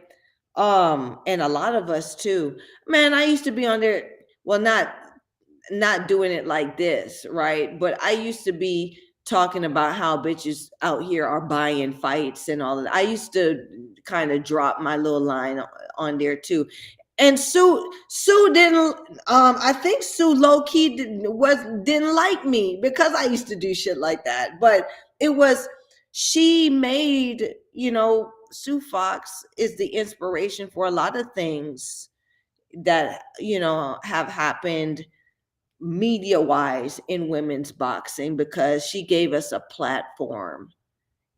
Speaker 1: And a lot of us too. Man, I used to be on there, well, not doing it like this, right? But I used to be talking about how bitches out here are buying fights and all of that. I used to kind of drop my little line on there too. And Sue didn't I think Sue low key didn't like me because I used to do shit like that. But it was, she made, Sue Fox is the inspiration for a lot of things that have happened media wise in women's boxing, because she gave us a platform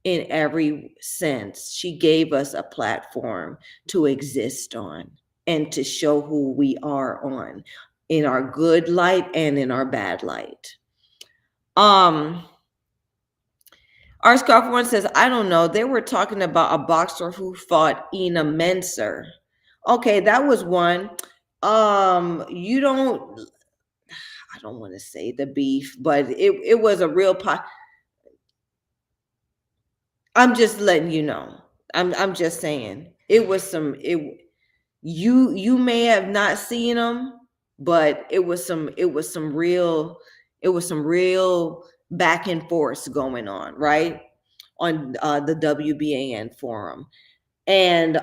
Speaker 1: in every sense. She gave us a platform to exist on and to show who we are on, in our good light and in our bad light. Our scarf one says, I don't know. They were talking about a boxer who fought Ina Menser. Okay, that was one. You don't, I don't want to say the beef, but it was a real I'm just letting you know. I'm just saying it was you may have not seen them, but it was some real back and forth going on, right? On the WBAN forum. And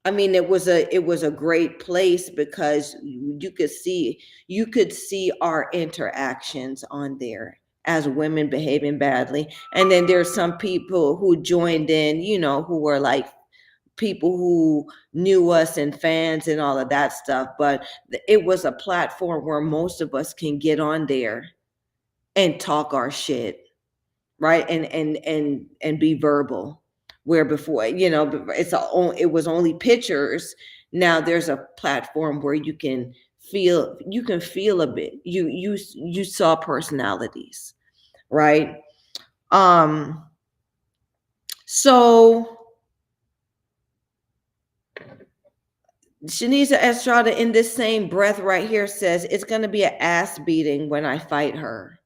Speaker 1: I mean, it was a great place because you could see our interactions on there as women behaving badly. And then there's some people who joined in, who were like people who knew us and fans and all of that stuff. But it was a platform where most of us can get on there and talk our shit, right? And be verbal, where before, it was only pictures. Now there's a platform where you can feel a bit. You saw personalities, right? So Shanice Estrada in this same breath right here says, it's going to be an ass beating when I fight her.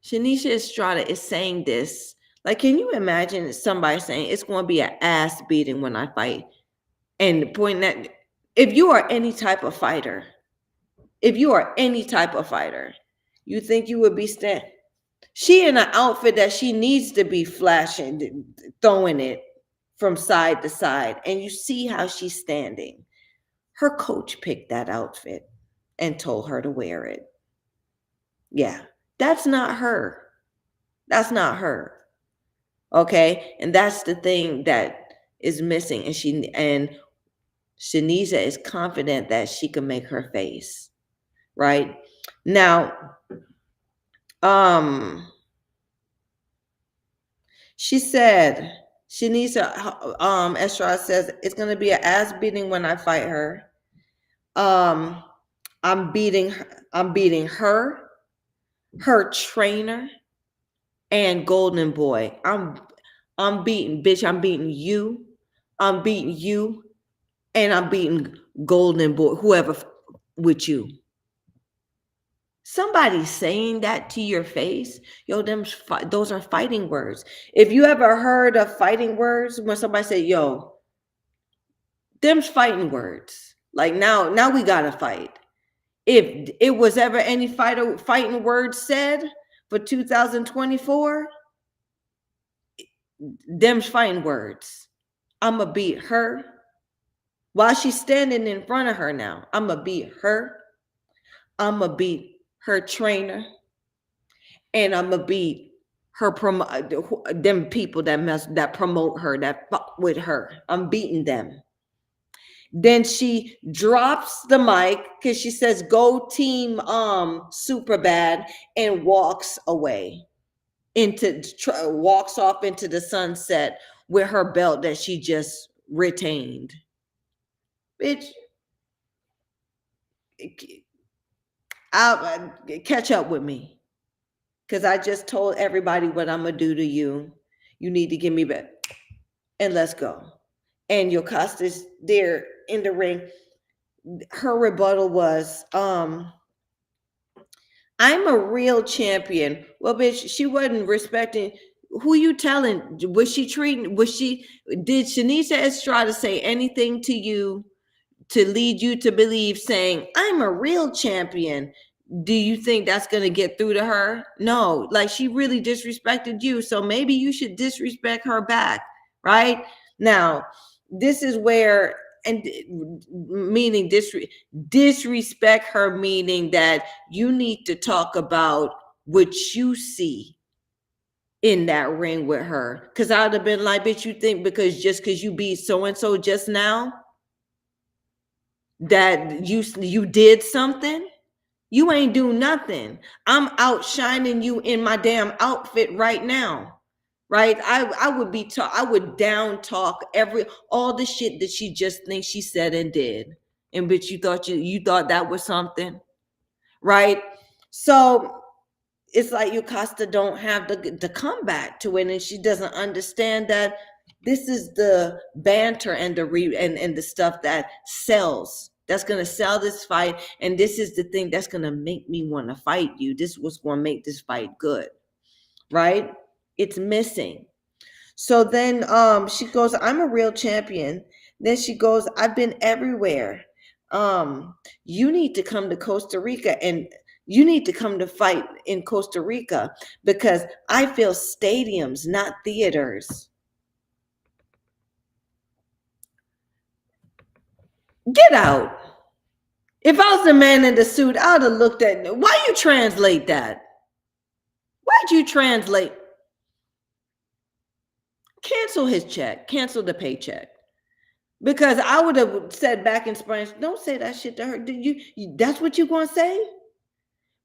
Speaker 1: Shanisha Estrada is saying this. Like, can you imagine somebody saying it's going to be an ass beating when I fight? And pointing that, if you are any type of fighter, if you are any type of fighter, you think you would be she in an outfit that she needs to be flashing, throwing it from side to side. And you see how she's standing. Her coach picked that outfit and told her to wear it. Yeah, that's not her. That's not her. Okay. And that's the thing that is missing. And Shaniza is confident that she can make her face. Right. Now, she said, Shanisa Estrada says it's gonna be an ass beating when I fight her. I'm beating her, her trainer, and Golden Boy. I'm beating, bitch, I'm beating you. I'm beating you, and I'm beating Golden Boy, whoever with you. Somebody saying that to your face, yo, those are fighting words. If you ever heard of fighting words, when somebody say, yo, them's fighting words. Like now we gotta fight. If it was ever any fighting words said for 2024, them's fighting words. I'ma beat her while she's standing in front of her now. I'ma beat her. I'ma beat her trainer, and I'ma beat her them people that promote her, that fuck with her. I'm beating them. Then she drops the mic because she says, "Go team, super bad," and walks away walks off into the sunset with her belt that she just retained. Bitch, I'll catch up with me. Because I just told everybody what I'm going to do to you. You need to give me back. And let's go. And Yocosta's there in the ring. Her rebuttal was, I'm a real champion. Well, bitch, she wasn't respecting. Who you telling? Did Shanisa Estrada say anything to you to lead you to believe saying, I'm a real champion? Do you think that's going to get through to her? No, like she really disrespected you. So maybe you should disrespect her back, right? Now, this is where, and meaning disrespect her, meaning that you need to talk about what you see in that ring with her. Because I'd have been like, bitch, you think because you beat so-and-so just now that you did something? You ain't do nothing. I'm outshining you in my damn outfit right now. Right? I would down talk all the shit that she just thinks she said and did. And bitch, you thought that was something. Right? So it's like Yocasta don't have the comeback to it, and she doesn't understand that this is the banter and the stuff that sells. That's gonna sell this fight, and this is the thing that's gonna make me want to fight you. This is what's gonna make this fight good, right? It's missing. So then she goes, I'm a real champion. Then she goes, I've been everywhere. You need to come to Costa Rica, and you need to come to fight in Costa Rica because I feel stadiums, not theaters. Get out. If I was the man in the suit, I would have looked at, why you translate that? Why'd you translate? Cancel his check, cancel the paycheck. Because I would have said back in Spanish, don't say that shit to her. That's what you gonna say?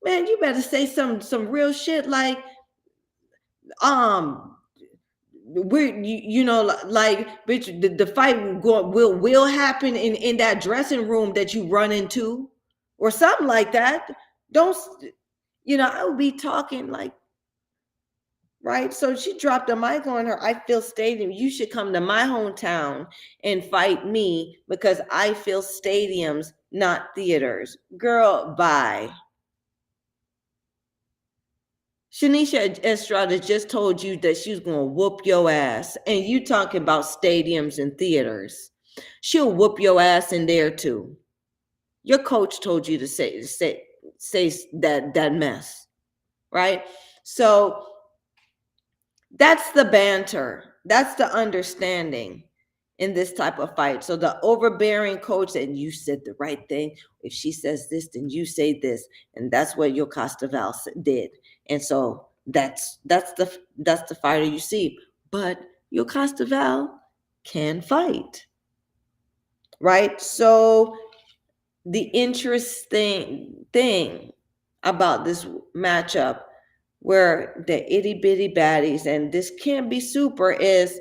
Speaker 1: Man, you better say some real shit like, like, bitch, the fight will happen in that dressing room that you run into, or something like that. Don't, I would be talking like, right? So she dropped the mic on her. I feel stadium. You should come to my hometown and fight me because I feel stadiums, not theaters. Girl, bye. Shanisha Estrada just told you that she's going to whoop your ass, and you talking about stadiums and theaters. She'll whoop your ass in there too. Your coach told you to say that mess, right? So that's the banter. That's the understanding in this type of fight. So the overbearing coach said, you said the right thing. If she says this, then you say this. And that's what Yocasta Val did. And so that's the fighter you see. But Yocasta Val can fight. Right? So the interesting thing about this matchup where the itty bitty baddies and this can't be super is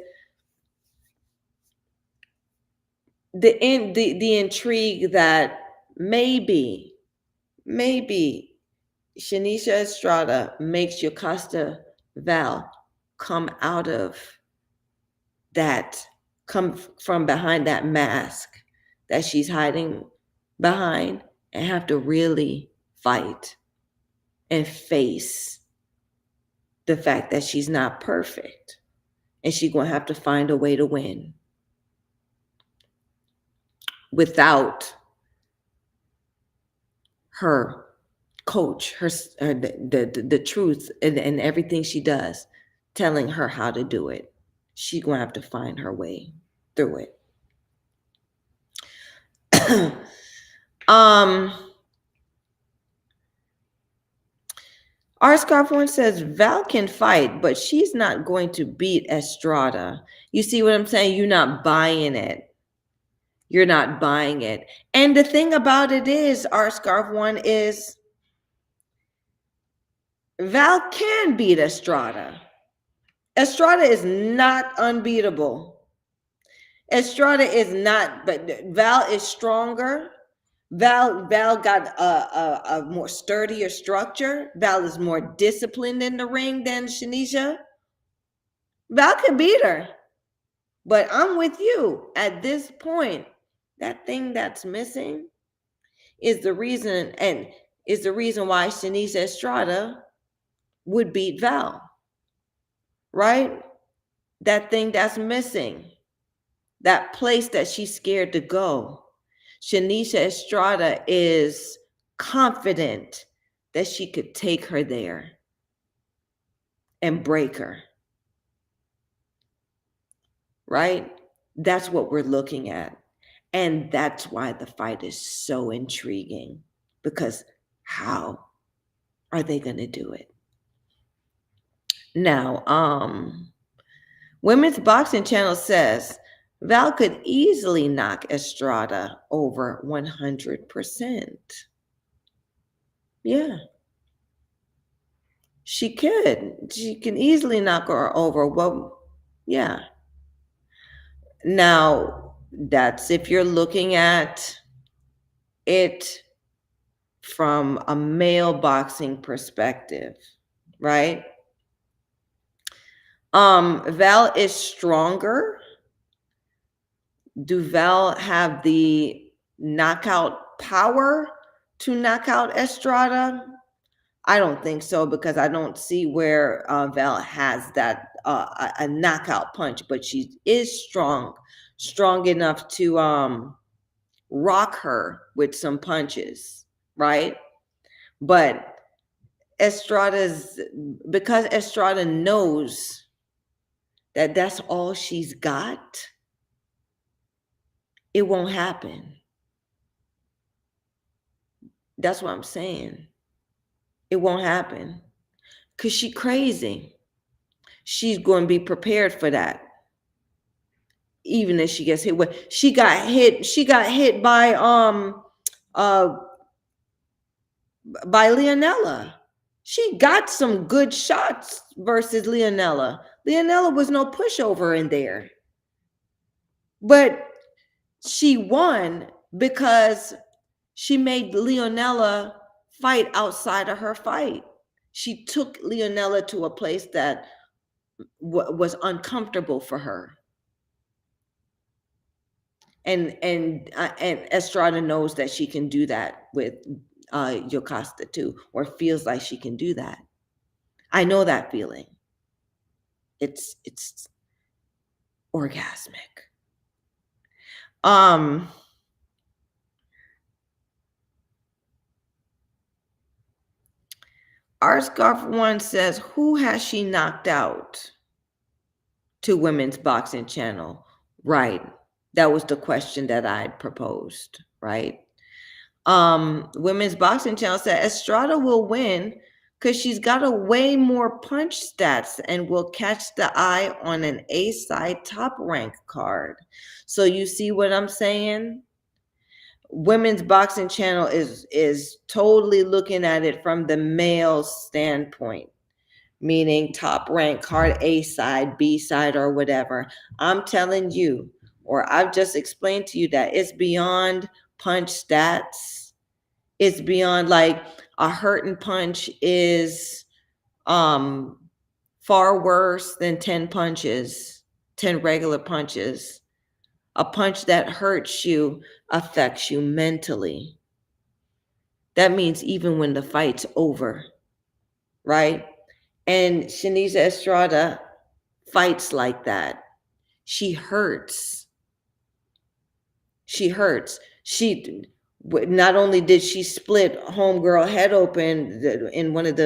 Speaker 1: the intrigue that maybe Shanisha Estrada makes Yocasta Val come out of that, come from behind that mask that she's hiding behind and have to really fight and face the fact that she's not perfect and she's going to have to find a way to win without her coach, the truth and everything she does, telling her how to do it. She's going to have to find her way through it. R. Scarf One says Val can fight, but she's not going to beat Estrada. You see what I'm saying? You're not buying it. You're not buying it. And the thing about it is, R. Scarf One, is Val can beat Estrada. Estrada is not unbeatable. Estrada is not, but Val is stronger. Val got a more sturdier structure. Val is more disciplined in the ring than Shanisha. Val could beat her. But I'm with you. At this point, that thing that's missing is the reason, and is the reason why Shanisha Estrada would beat Val. Right? That thing that's missing. That place that she's scared to go. Shanisha Estrada is confident that she could take her there and break her. Right? That's what we're looking at. And that's why the fight is so intriguing, because how are they going to do it? Now, Women's Boxing Channel says Val could easily knock Estrada over 100%. Yeah. She could. She can easily knock her over. Well, yeah. Now, that's if you're looking at it from a male boxing perspective, right? Val is stronger. Do Val have the knockout power to knock out Estrada? I don't think so, because I don't see where Val has that a knockout punch, but she is strong enough to rock her with some punches, right? But because Estrada knows that that's all she's got, it won't happen. That's what I'm saying. It won't happen because she's crazy. She's going to be prepared for that. Even if she gets hit with, she got hit by Leonella. She got some good shots versus Leonella. Leonella was no pushover in there. But she won because she made Leonella fight outside of her fight. She took Leonella to a place that was uncomfortable for her. And Estrada knows that she can do that with Yocasta too, or feels like she can do that. I know that feeling. It's orgasmic. Um our scarf one says, who has she knocked out to women's boxing channel? Right. That was the question that I proposed, right? Women's boxing channel said Estrada will win because she's got a way more punch stats and will catch the eye on an A side top rank card. So you see what I'm saying? Women's boxing channel is totally looking at it from the male standpoint, meaning top rank card, A side, B side, or whatever. I'm telling you, or I've just explained to you that it's beyond punch stats. It's beyond, like, a hurting punch is far worse than 10 punches, 10 regular punches. A punch that hurts you affects you mentally. That means even when the fight's over, right? And Shanice Estrada fights like that. She hurts. She hurts. She not only did she split homegirl head open in one of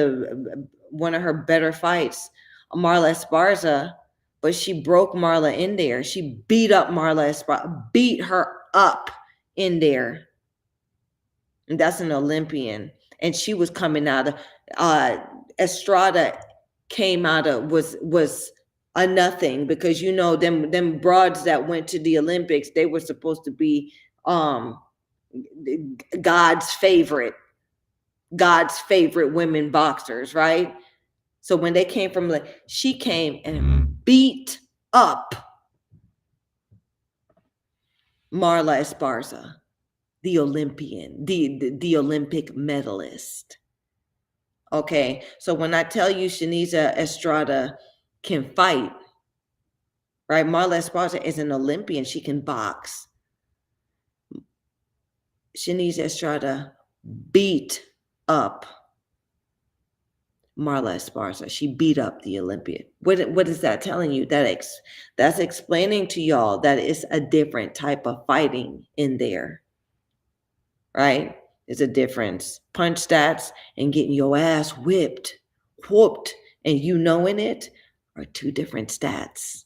Speaker 1: her better fights, Marla Esparza, but she broke Marla in there. She beat up Marla Esparza, beat her up in there. And that's an Olympian. And she was coming out of Estrada came out of was a nothing, because them broads that went to the Olympics, they were supposed to be God's favorite women boxers, right? So when they came from, like, she came and beat up Marla Esparza, the Olympian, the Olympic medalist. Okay, so when I tell you Shanice Estrada can fight, right? Marla Esparza is an Olympian. She can box. Shanice Estrada beat up Marla Esparza. She beat up the Olympian. What is that telling you? That's explaining to y'all that it's a different type of fighting in there, right? There's a difference. Punch stats and getting your ass whooped, and you knowing it are two different stats.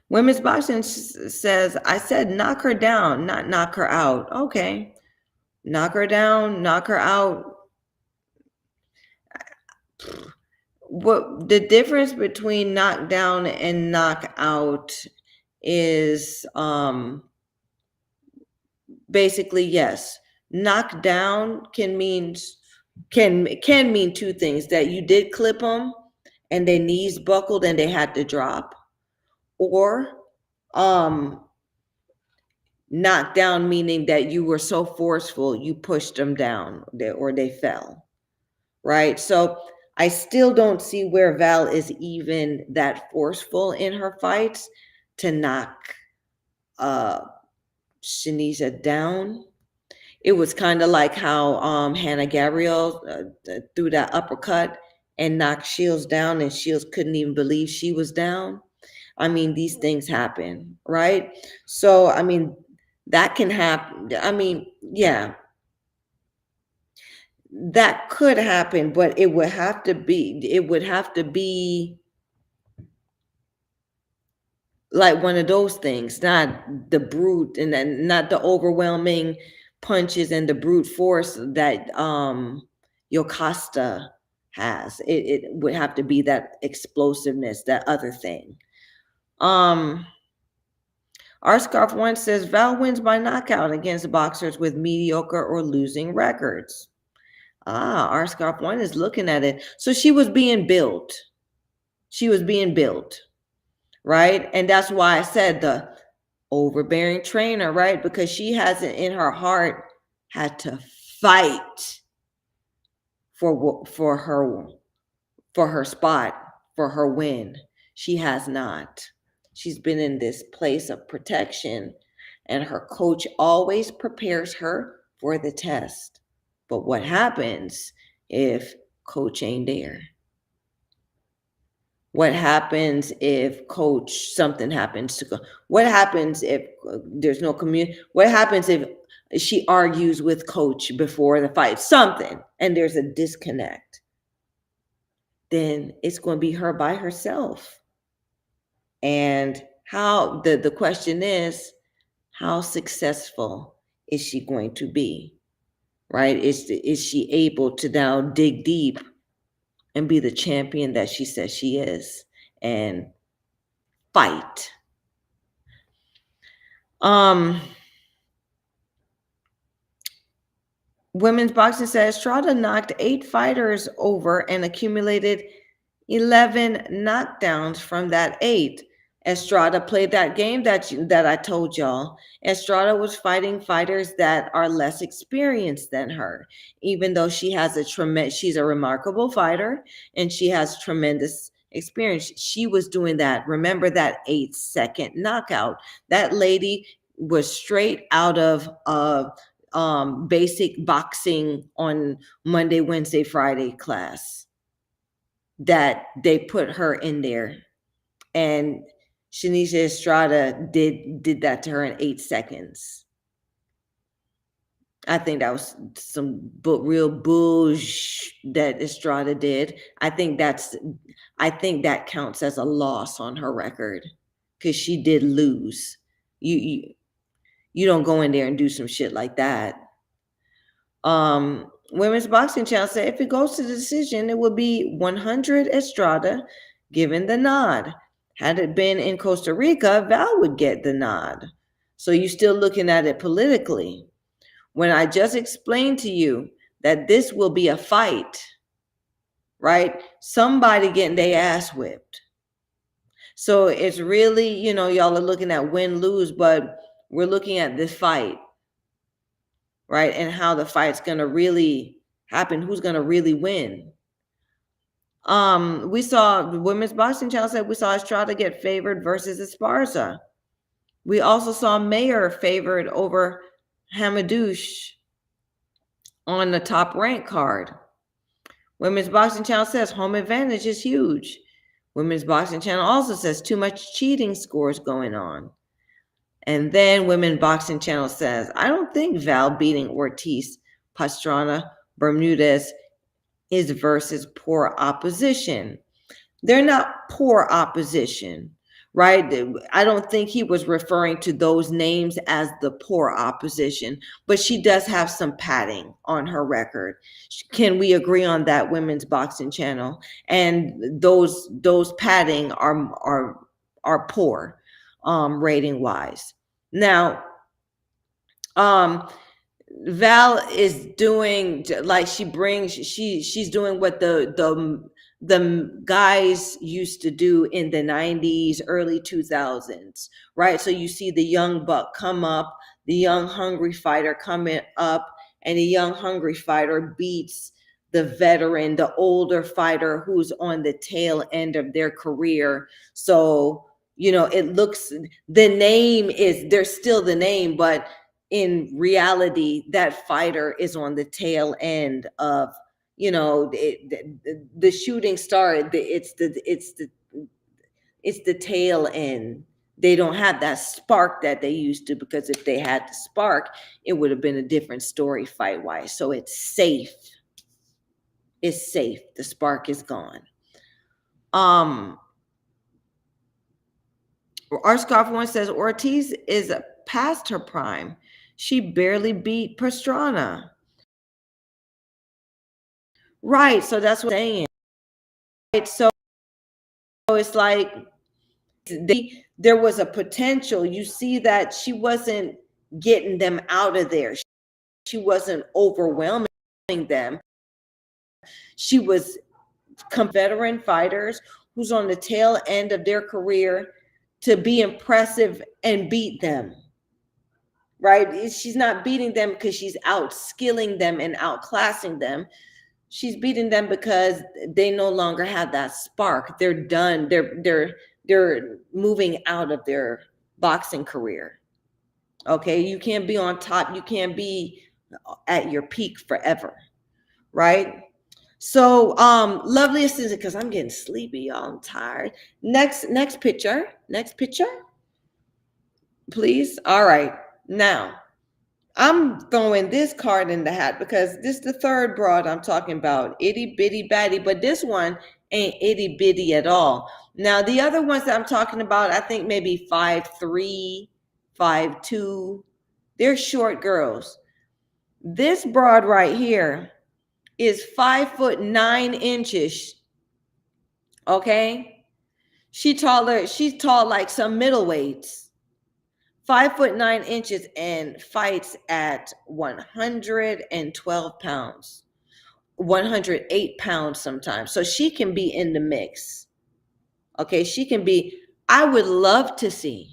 Speaker 1: Women's boxing says, I said knock her down, not knock her out. Okay. Knock her down, knock her out. What the difference between knock down and knock out is basically, yes. Knock down can mean two things: that you did clip them and their knees buckled and they had to drop, or knock down meaning that you were so forceful you pushed them down, or they fell, right? So I still don't see where Val is even that forceful in her fights to knock Shanisha down. It was kind of like how Hannah Gabriel threw that uppercut and knocked Shields down, and Shields couldn't even believe she was down. I mean, these things happen, right? So, I mean, that can happen. I mean, yeah, that could happen, but it would have to be like one of those things, not the brute, and then not the overwhelming punches and the brute force that Yokasta has. It would have to be that explosiveness, that other thing. Our Scarf One says Val wins by knockout against boxers with mediocre or losing records. Our Scarf One is looking at it. So she was being built. Right? And that's why I said the overbearing trainer, right? Because she hasn't in her heart had to fight for her spot, for her win. She has not. She's been in this place of protection and her coach always prepares her for the test. But what happens if coach ain't there? What happens if coach something happens to go? What happens if there's no community? What happens if she argues with coach before the fight? Something, and there's a disconnect. Then it's going to be her by herself. And how the question is, how successful is she going to be? Right? Is she able to now dig deep and be the champion that she says she is and fight? Women's boxing says Estrada knocked 8 fighters over and accumulated 11 knockdowns from that 8. Estrada played that game that I told y'all. Estrada was fighting fighters that are less experienced than her, even though she has she's a remarkable fighter and she has tremendous experience. She was doing that. Remember that 8-second knockout? That lady was straight out of basic boxing on Monday, Wednesday, Friday class that they put her in there. And Shanisha Estrada did that to her in 8 seconds. I think that was some real bullshit that Estrada did. I think that counts as a loss on her record because she did lose. You don't go in there and do some shit like that. Women's Boxing Channel said if it goes to the decision, it would be 100 Estrada given the nod. Had it been in Costa Rica, Val would get the nod. So you're still looking at it politically. When I just explained to you that this will be a fight, right? Somebody getting their ass whipped. So it's really, y'all are looking at win-lose, but we're looking at this fight, right? And how the fight's going to really happen, who's going to really win. We saw the Women's Boxing Channel said we saw Estrada get favored versus Esparza. We also saw Mayer favored over Hamadouche on the top rank card. Women's Boxing Channel says home advantage is huge. Women's Boxing Channel also says too much cheating scores going on. And then Women's Boxing Channel says, I don't think Val beating Ortiz, Pastrana, Bermudez is versus poor opposition. They're not poor opposition, right? I don't think he was referring to those names as the poor opposition, but she does have some padding on her record. Can we agree on that, Women's Boxing Channel? And those padding are poor, rating wise. Now, Val is doing like she's doing what the guys used to do in the 90s, early 2000s, right? So you see the young buck come up, the young hungry fighter coming up, and the young hungry fighter beats the veteran, the older fighter who's on the tail end of their career. So, it looks, the name is, there's still the name, but in reality, that fighter is on the tail end of, the shooting star. It's the tail end. They don't have that spark that they used to, because if they had the spark, it would have been a different story fight wise. So it's safe. It's safe. The spark is gone. Our scarf one says Ortiz is past her prime. She barely beat Pastrana. Right. So that's what I'm saying. Right. So it's like there was a potential. You see that she wasn't getting them out of there. She wasn't overwhelming them. She was veteran fighters who's on the tail end of their career to be impressive and beat them. Right? She's not beating them because she's outskilling them and outclassing them. She's beating them because they no longer have that spark. They're done. They're moving out of their boxing career. Okay, you can't be on top. You can't be at your peak forever, right? So, lovely assistant, because I'm getting sleepy, y'all. I'm tired. Next picture. Next picture, please. All right. Now, I'm throwing this card in the hat because this is the third broad I'm talking about. Itty bitty baddie, but this one ain't itty bitty at all. Now, the other ones that I'm talking about, I think maybe 5'3", 5'2". They're short girls. This broad right here is 5'9". Okay, she's tall like some middleweights. 5'9" and fights at 112 pounds, 108 pounds sometimes. So she can be in the mix. Okay, she can be. I would love to see,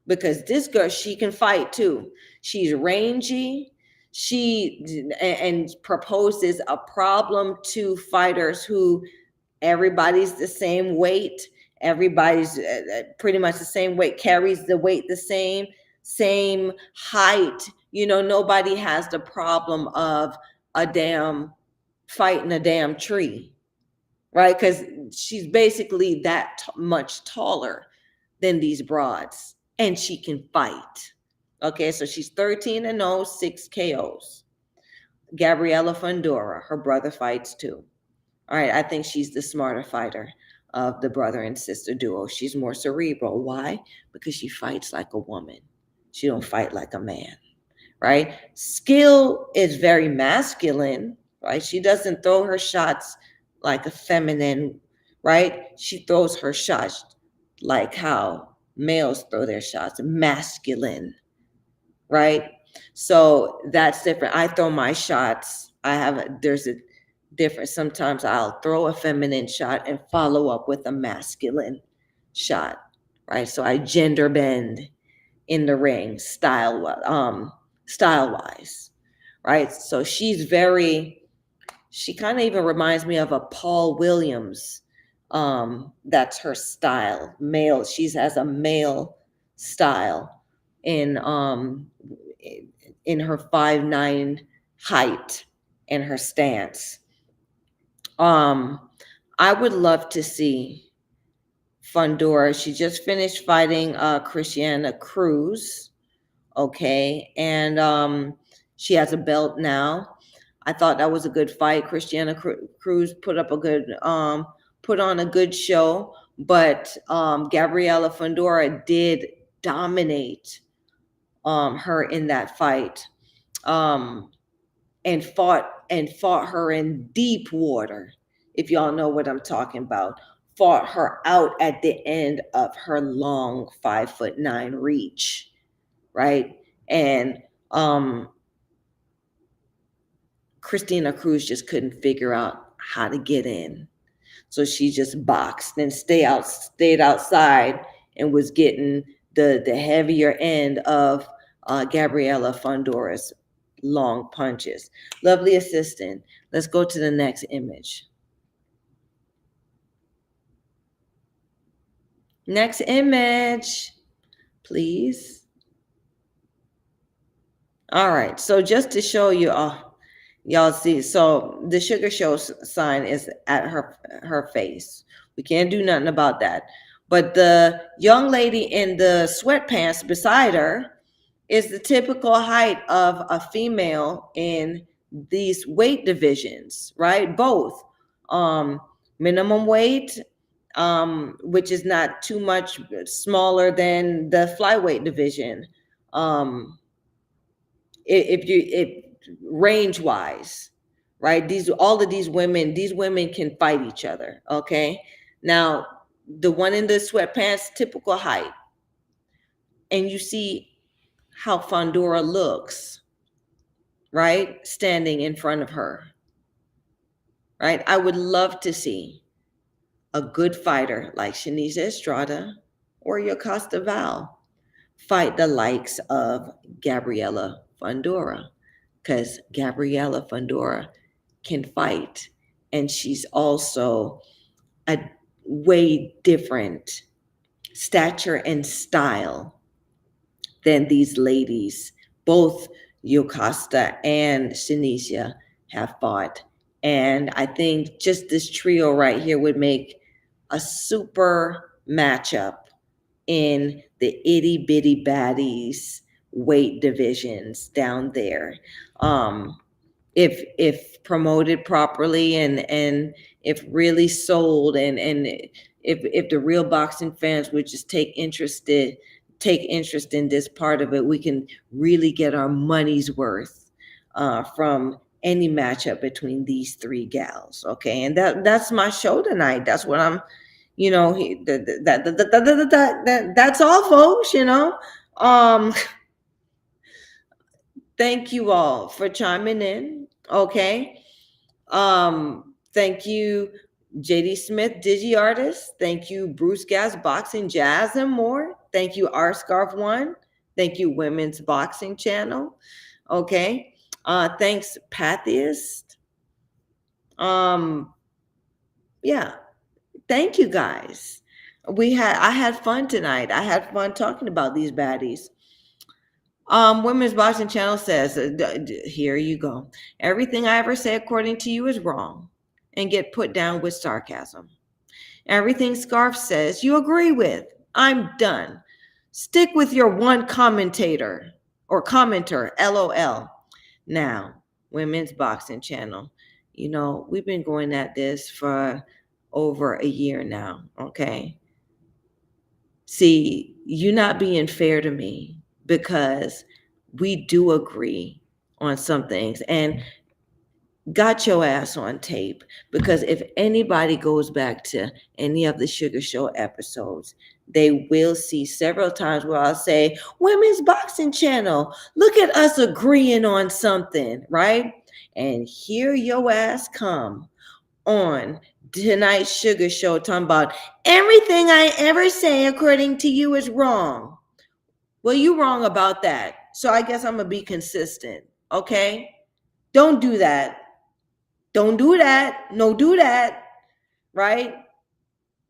Speaker 1: because this girl, she can fight too. She's rangy. She and proposes a problem to fighters who everybody's the same weight. Everybody's pretty much the same weight, carries the weight the same height. Nobody has the problem of a damn fighting a damn tree, right? Because she's basically that much taller than these broads, and she can fight. Okay, so she's 13-0, 6 KOs. Gabriela Fundora, her brother fights too. All right, I think she's the smarter fighter of the brother and sister duo. She's more cerebral. Why? Because she fights like a woman. She don't fight like a man, right? Skill is very masculine, right? She doesn't throw her shots like a feminine, right? She throws her shots like how males throw their shots, masculine, right? So that's different. I throw my shots. There's a difference. Sometimes I'll throw a feminine shot and follow up with a masculine shot, right? So I gender bend in the ring style wise, right? So she kind of even reminds me of a Paul Williams. That's her style. Male. She has a male style in her 5'9" height and her stance. I would love to see Fundora. She just finished fighting Christiana Cruz. Okay, and she has a belt now. I thought that was a good fight. Christiana Cruz put on a good show, but Gabriela Fundora did dominate her in that fight, and fought her in deep water. If y'all know what I'm talking about, fought her out at the end of her long 5'9" reach, right? And Christina Cruz just couldn't figure out how to get in. So she just boxed and stayed outside and was getting the heavier end of Gabriela Fundora's long punches. Lovely assistant. Let's go to the next image. Next image, please. All right. So just to show you, y'all see, so the sugar show sign is at her face. We can't do nothing about that. But the young lady in the sweatpants beside her is the typical height of a female in these weight divisions, right? Both minimum weight, which is not too much smaller than the flyweight division. If range wise, right? All of these women can fight each other. Okay, now the one in the sweatpants, typical height, and you see how Fundora looks, right? Standing in front of her, right? I would love to see a good fighter like Shanice Estrada or Yokasta Val fight the likes of Gabriela Fundora, because Gabriela Fundora can fight, and she's also a way different stature and style than these ladies. Both Yocasta and Shanicia have fought. And I think just this trio right here would make a super matchup in the itty bitty baddies weight divisions down there. If promoted properly and if really sold and if the real boxing fans would just take interest in this part of it, we can really get our money's worth from any matchup between these three gals. Okay, and that's my show tonight. That's what I'm, that's all, folks. Thank you all for chiming in. Okay. Thank you, JD Smith, Digi Artist. Thank you, Bruce Gas Boxing, Jazz, and more. Thank you, R Scarf One. Thank you, Women's Boxing Channel. Okay. Thanks, Pathiest. Yeah. Thank you guys. I had fun tonight. I had fun talking about these baddies. Women's Boxing Channel says, here you go. Everything I ever say according to you is wrong and get put down with sarcasm. Everything Scarf says you agree with. I'm done. Stick with your one commentator or commenter, LOL. Now, Women's Boxing Channel, we've been going at this for over a year now, okay? See, you're not being fair to me because we do agree on some things and got your ass on tape, because if anybody goes back to any of the Sugar Show episodes, they will see several times where I'll say, Women's Boxing Channel, look at us agreeing on something, right? And here your ass come on tonight's Sugar Show talking about everything I ever say according to you is wrong. Well, you wrong about that. So I guess I'm going to be consistent, okay? Don't do that. Don't do that. No, do that, right?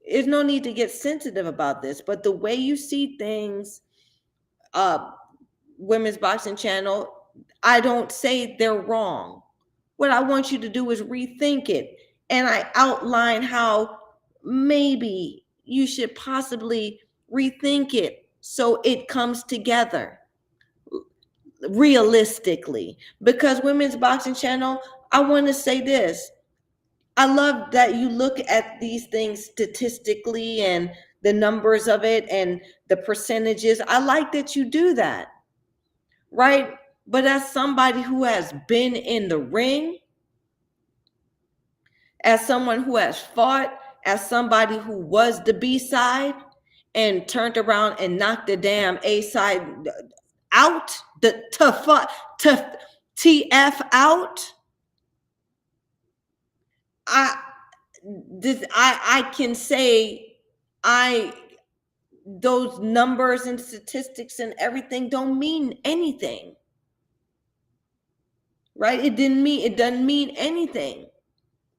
Speaker 1: There's no need to get sensitive about this, but the way you see things, Women's Boxing Channel, I don't say they're wrong. What I want you to do is rethink it. And I outline how maybe you should possibly rethink it so it comes together realistically. Because Women's Boxing Channel, I want to say this. I love that you look at these things statistically and the numbers of it and the percentages. I like that you do that, right? But as somebody who has been in the ring, as someone who has fought, as somebody who was the B side and turned around and knocked the damn A side out, the TF out, I can say those numbers and statistics and everything don't mean anything, right? It doesn't mean anything.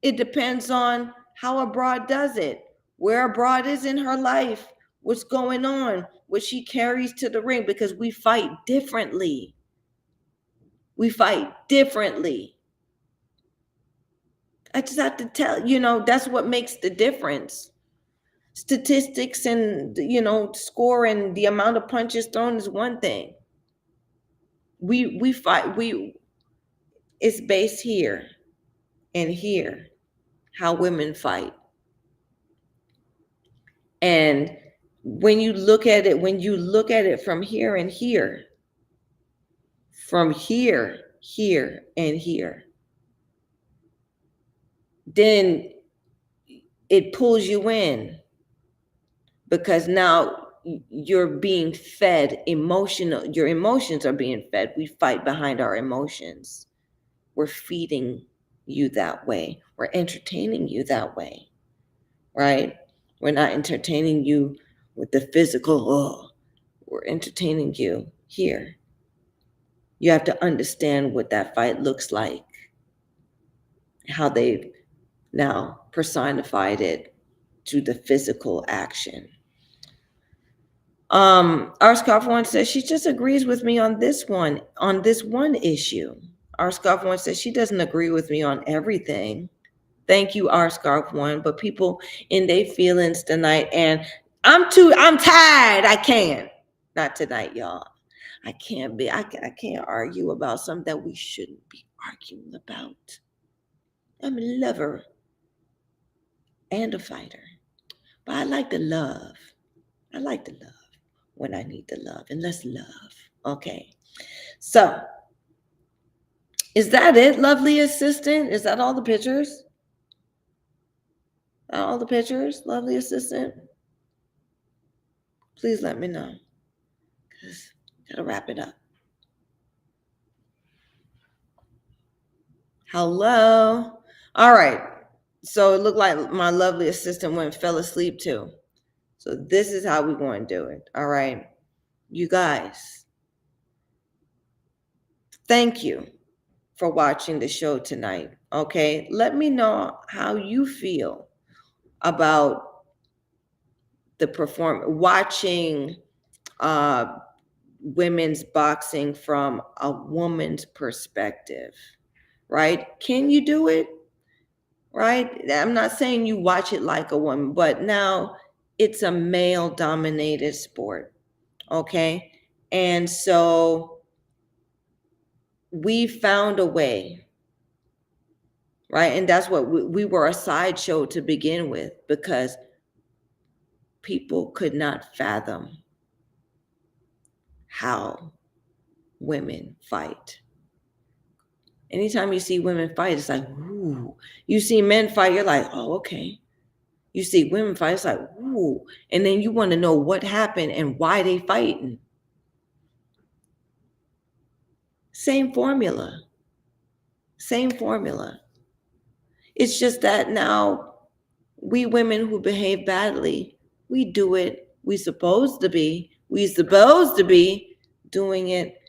Speaker 1: It depends on how a broad does it, where a broad is in her life, what's going on, what she carries to the ring, because we fight differently. We fight differently. I just have to tell, that's what makes the difference. Statistics and, score and the amount of punches thrown is one thing. We fight, it's based here and here, how women fight. And when you look at it from here and here, from here, here, and here, then it pulls you in, because now you're being fed your emotions are being fed. We fight behind our emotions. We're feeding you that way. We're entertaining you that way, right? We're not entertaining you with the physical, we're entertaining you here. You have to understand what that fight looks like, how they've now personified it to the physical action. Our scarf one says she just agrees with me on this one issue. Our scarf one says she doesn't agree with me on everything. Thank you, our scarf one. But people in their feelings tonight, and I'm tired. I can't. Not tonight, y'all. I can't argue about something that we shouldn't be arguing about. I'm a lover and a fighter. But I like the love. I like the love when I need the love. And let's love. Okay. So, is that it, lovely assistant? Is that all the pictures? All the pictures, lovely assistant? Please let me know. Because gotta wrap it up. Hello. All right. So it looked like my lovely assistant went and fell asleep too. So this is how we're going to do it. All right. You guys, thank you for watching the show tonight. Okay. Let me know how you feel about watching women's boxing from a woman's perspective, right? Can you do it? Right? I'm not saying you watch it like a woman, but now it's a male dominated sport. Okay. And so we found a way, right? And that's what we were, a sideshow to begin with, because people could not fathom how women fight. Anytime you see women fight, it's like, ooh. You see men fight, you're like, oh, okay. You see women fight, it's like, ooh. And then you want to know what happened and why they fighting. Same formula. Same formula. It's just that now we women who behave badly, we do it. We supposed to be doing it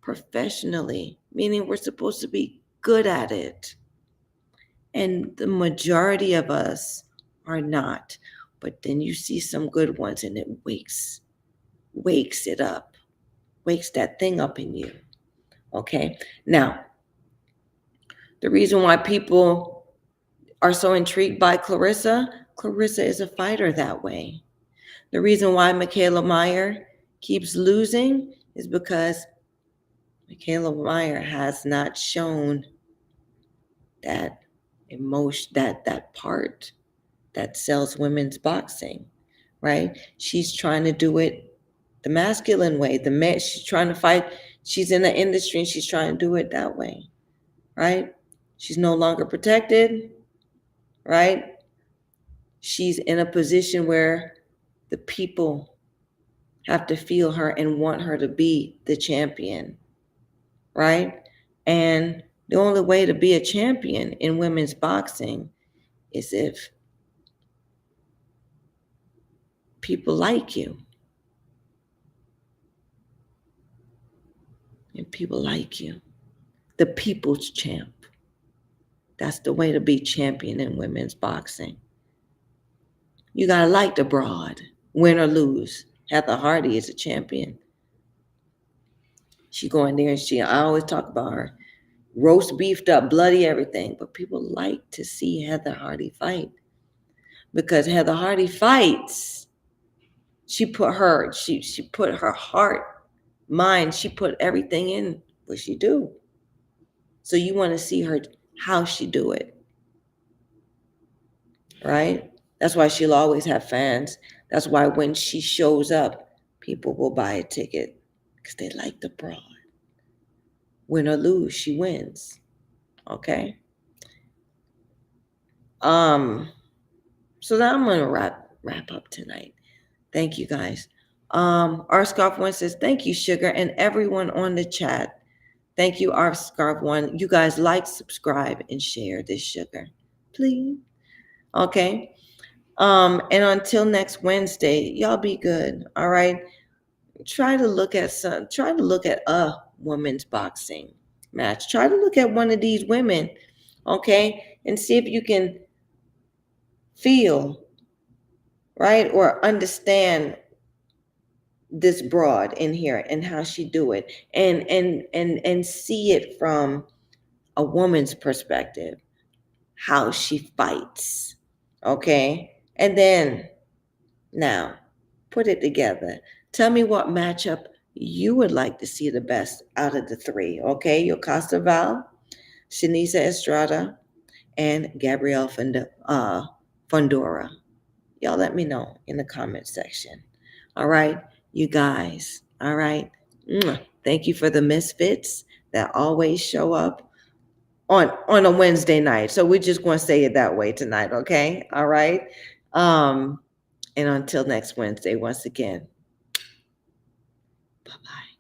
Speaker 1: professionally, meaning we're supposed to be good at it. And the majority of us are not. But then you see some good ones and it wakes it up, wakes that thing up in you. Okay. Now, the reason why people are so intrigued by Clarissa is a fighter that way. The reason why Michaela Meyer keeps losing is because Michaela Meyer has not shown that emotion, that part that sells women's boxing, right? She's trying to do it the masculine way. She's trying to fight. She's in the industry and she's trying to do it that way, right? She's no longer protected, right? She's in a position where the people have to feel her and want her to be the champion, right? And the only way to be a champion in women's boxing is if people like you. And people like you. The people's champ. That's the way to be champion in women's boxing. You gotta like the broad, win or lose. Heather Hardy is a champion. She go in there and I always talk about her, roast beefed up, bloody everything. But people like to see Heather Hardy fight. Because Heather Hardy fights. She put her heart, mind, she put everything in what she do. So you want to see her, how she do it. Right? That's why she'll always have fans. That's why when she shows up, people will buy a ticket because they like the broad. Win or lose, she wins. Okay? So now I'm gonna wrap up tonight. Thank you guys. Our Scarf One says, thank you, Sugar, and everyone on the chat. Thank you, our Scarf One. You guys like, subscribe, and share this, Sugar. Please. Okay. And until next Wednesday, y'all be good. All right. Try to look at a women's boxing match. Try to look at one of these women, okay, and see if you can feel, right, or understand this broad in here and how she do it, and see it from a woman's perspective, how she fights. Okay? And then now put it together. Tell me what matchup you would like to see the best out of the three. Okay? Yocasta Val, Shanisa Estrada, and Gabrielle Fundora. Y'all let me know in the comment section. All right, you guys. All right. Thank you for the misfits that always show up on a Wednesday night. So we're just going to say it that way tonight, okay? All right. And until next Wednesday, once again, bye bye.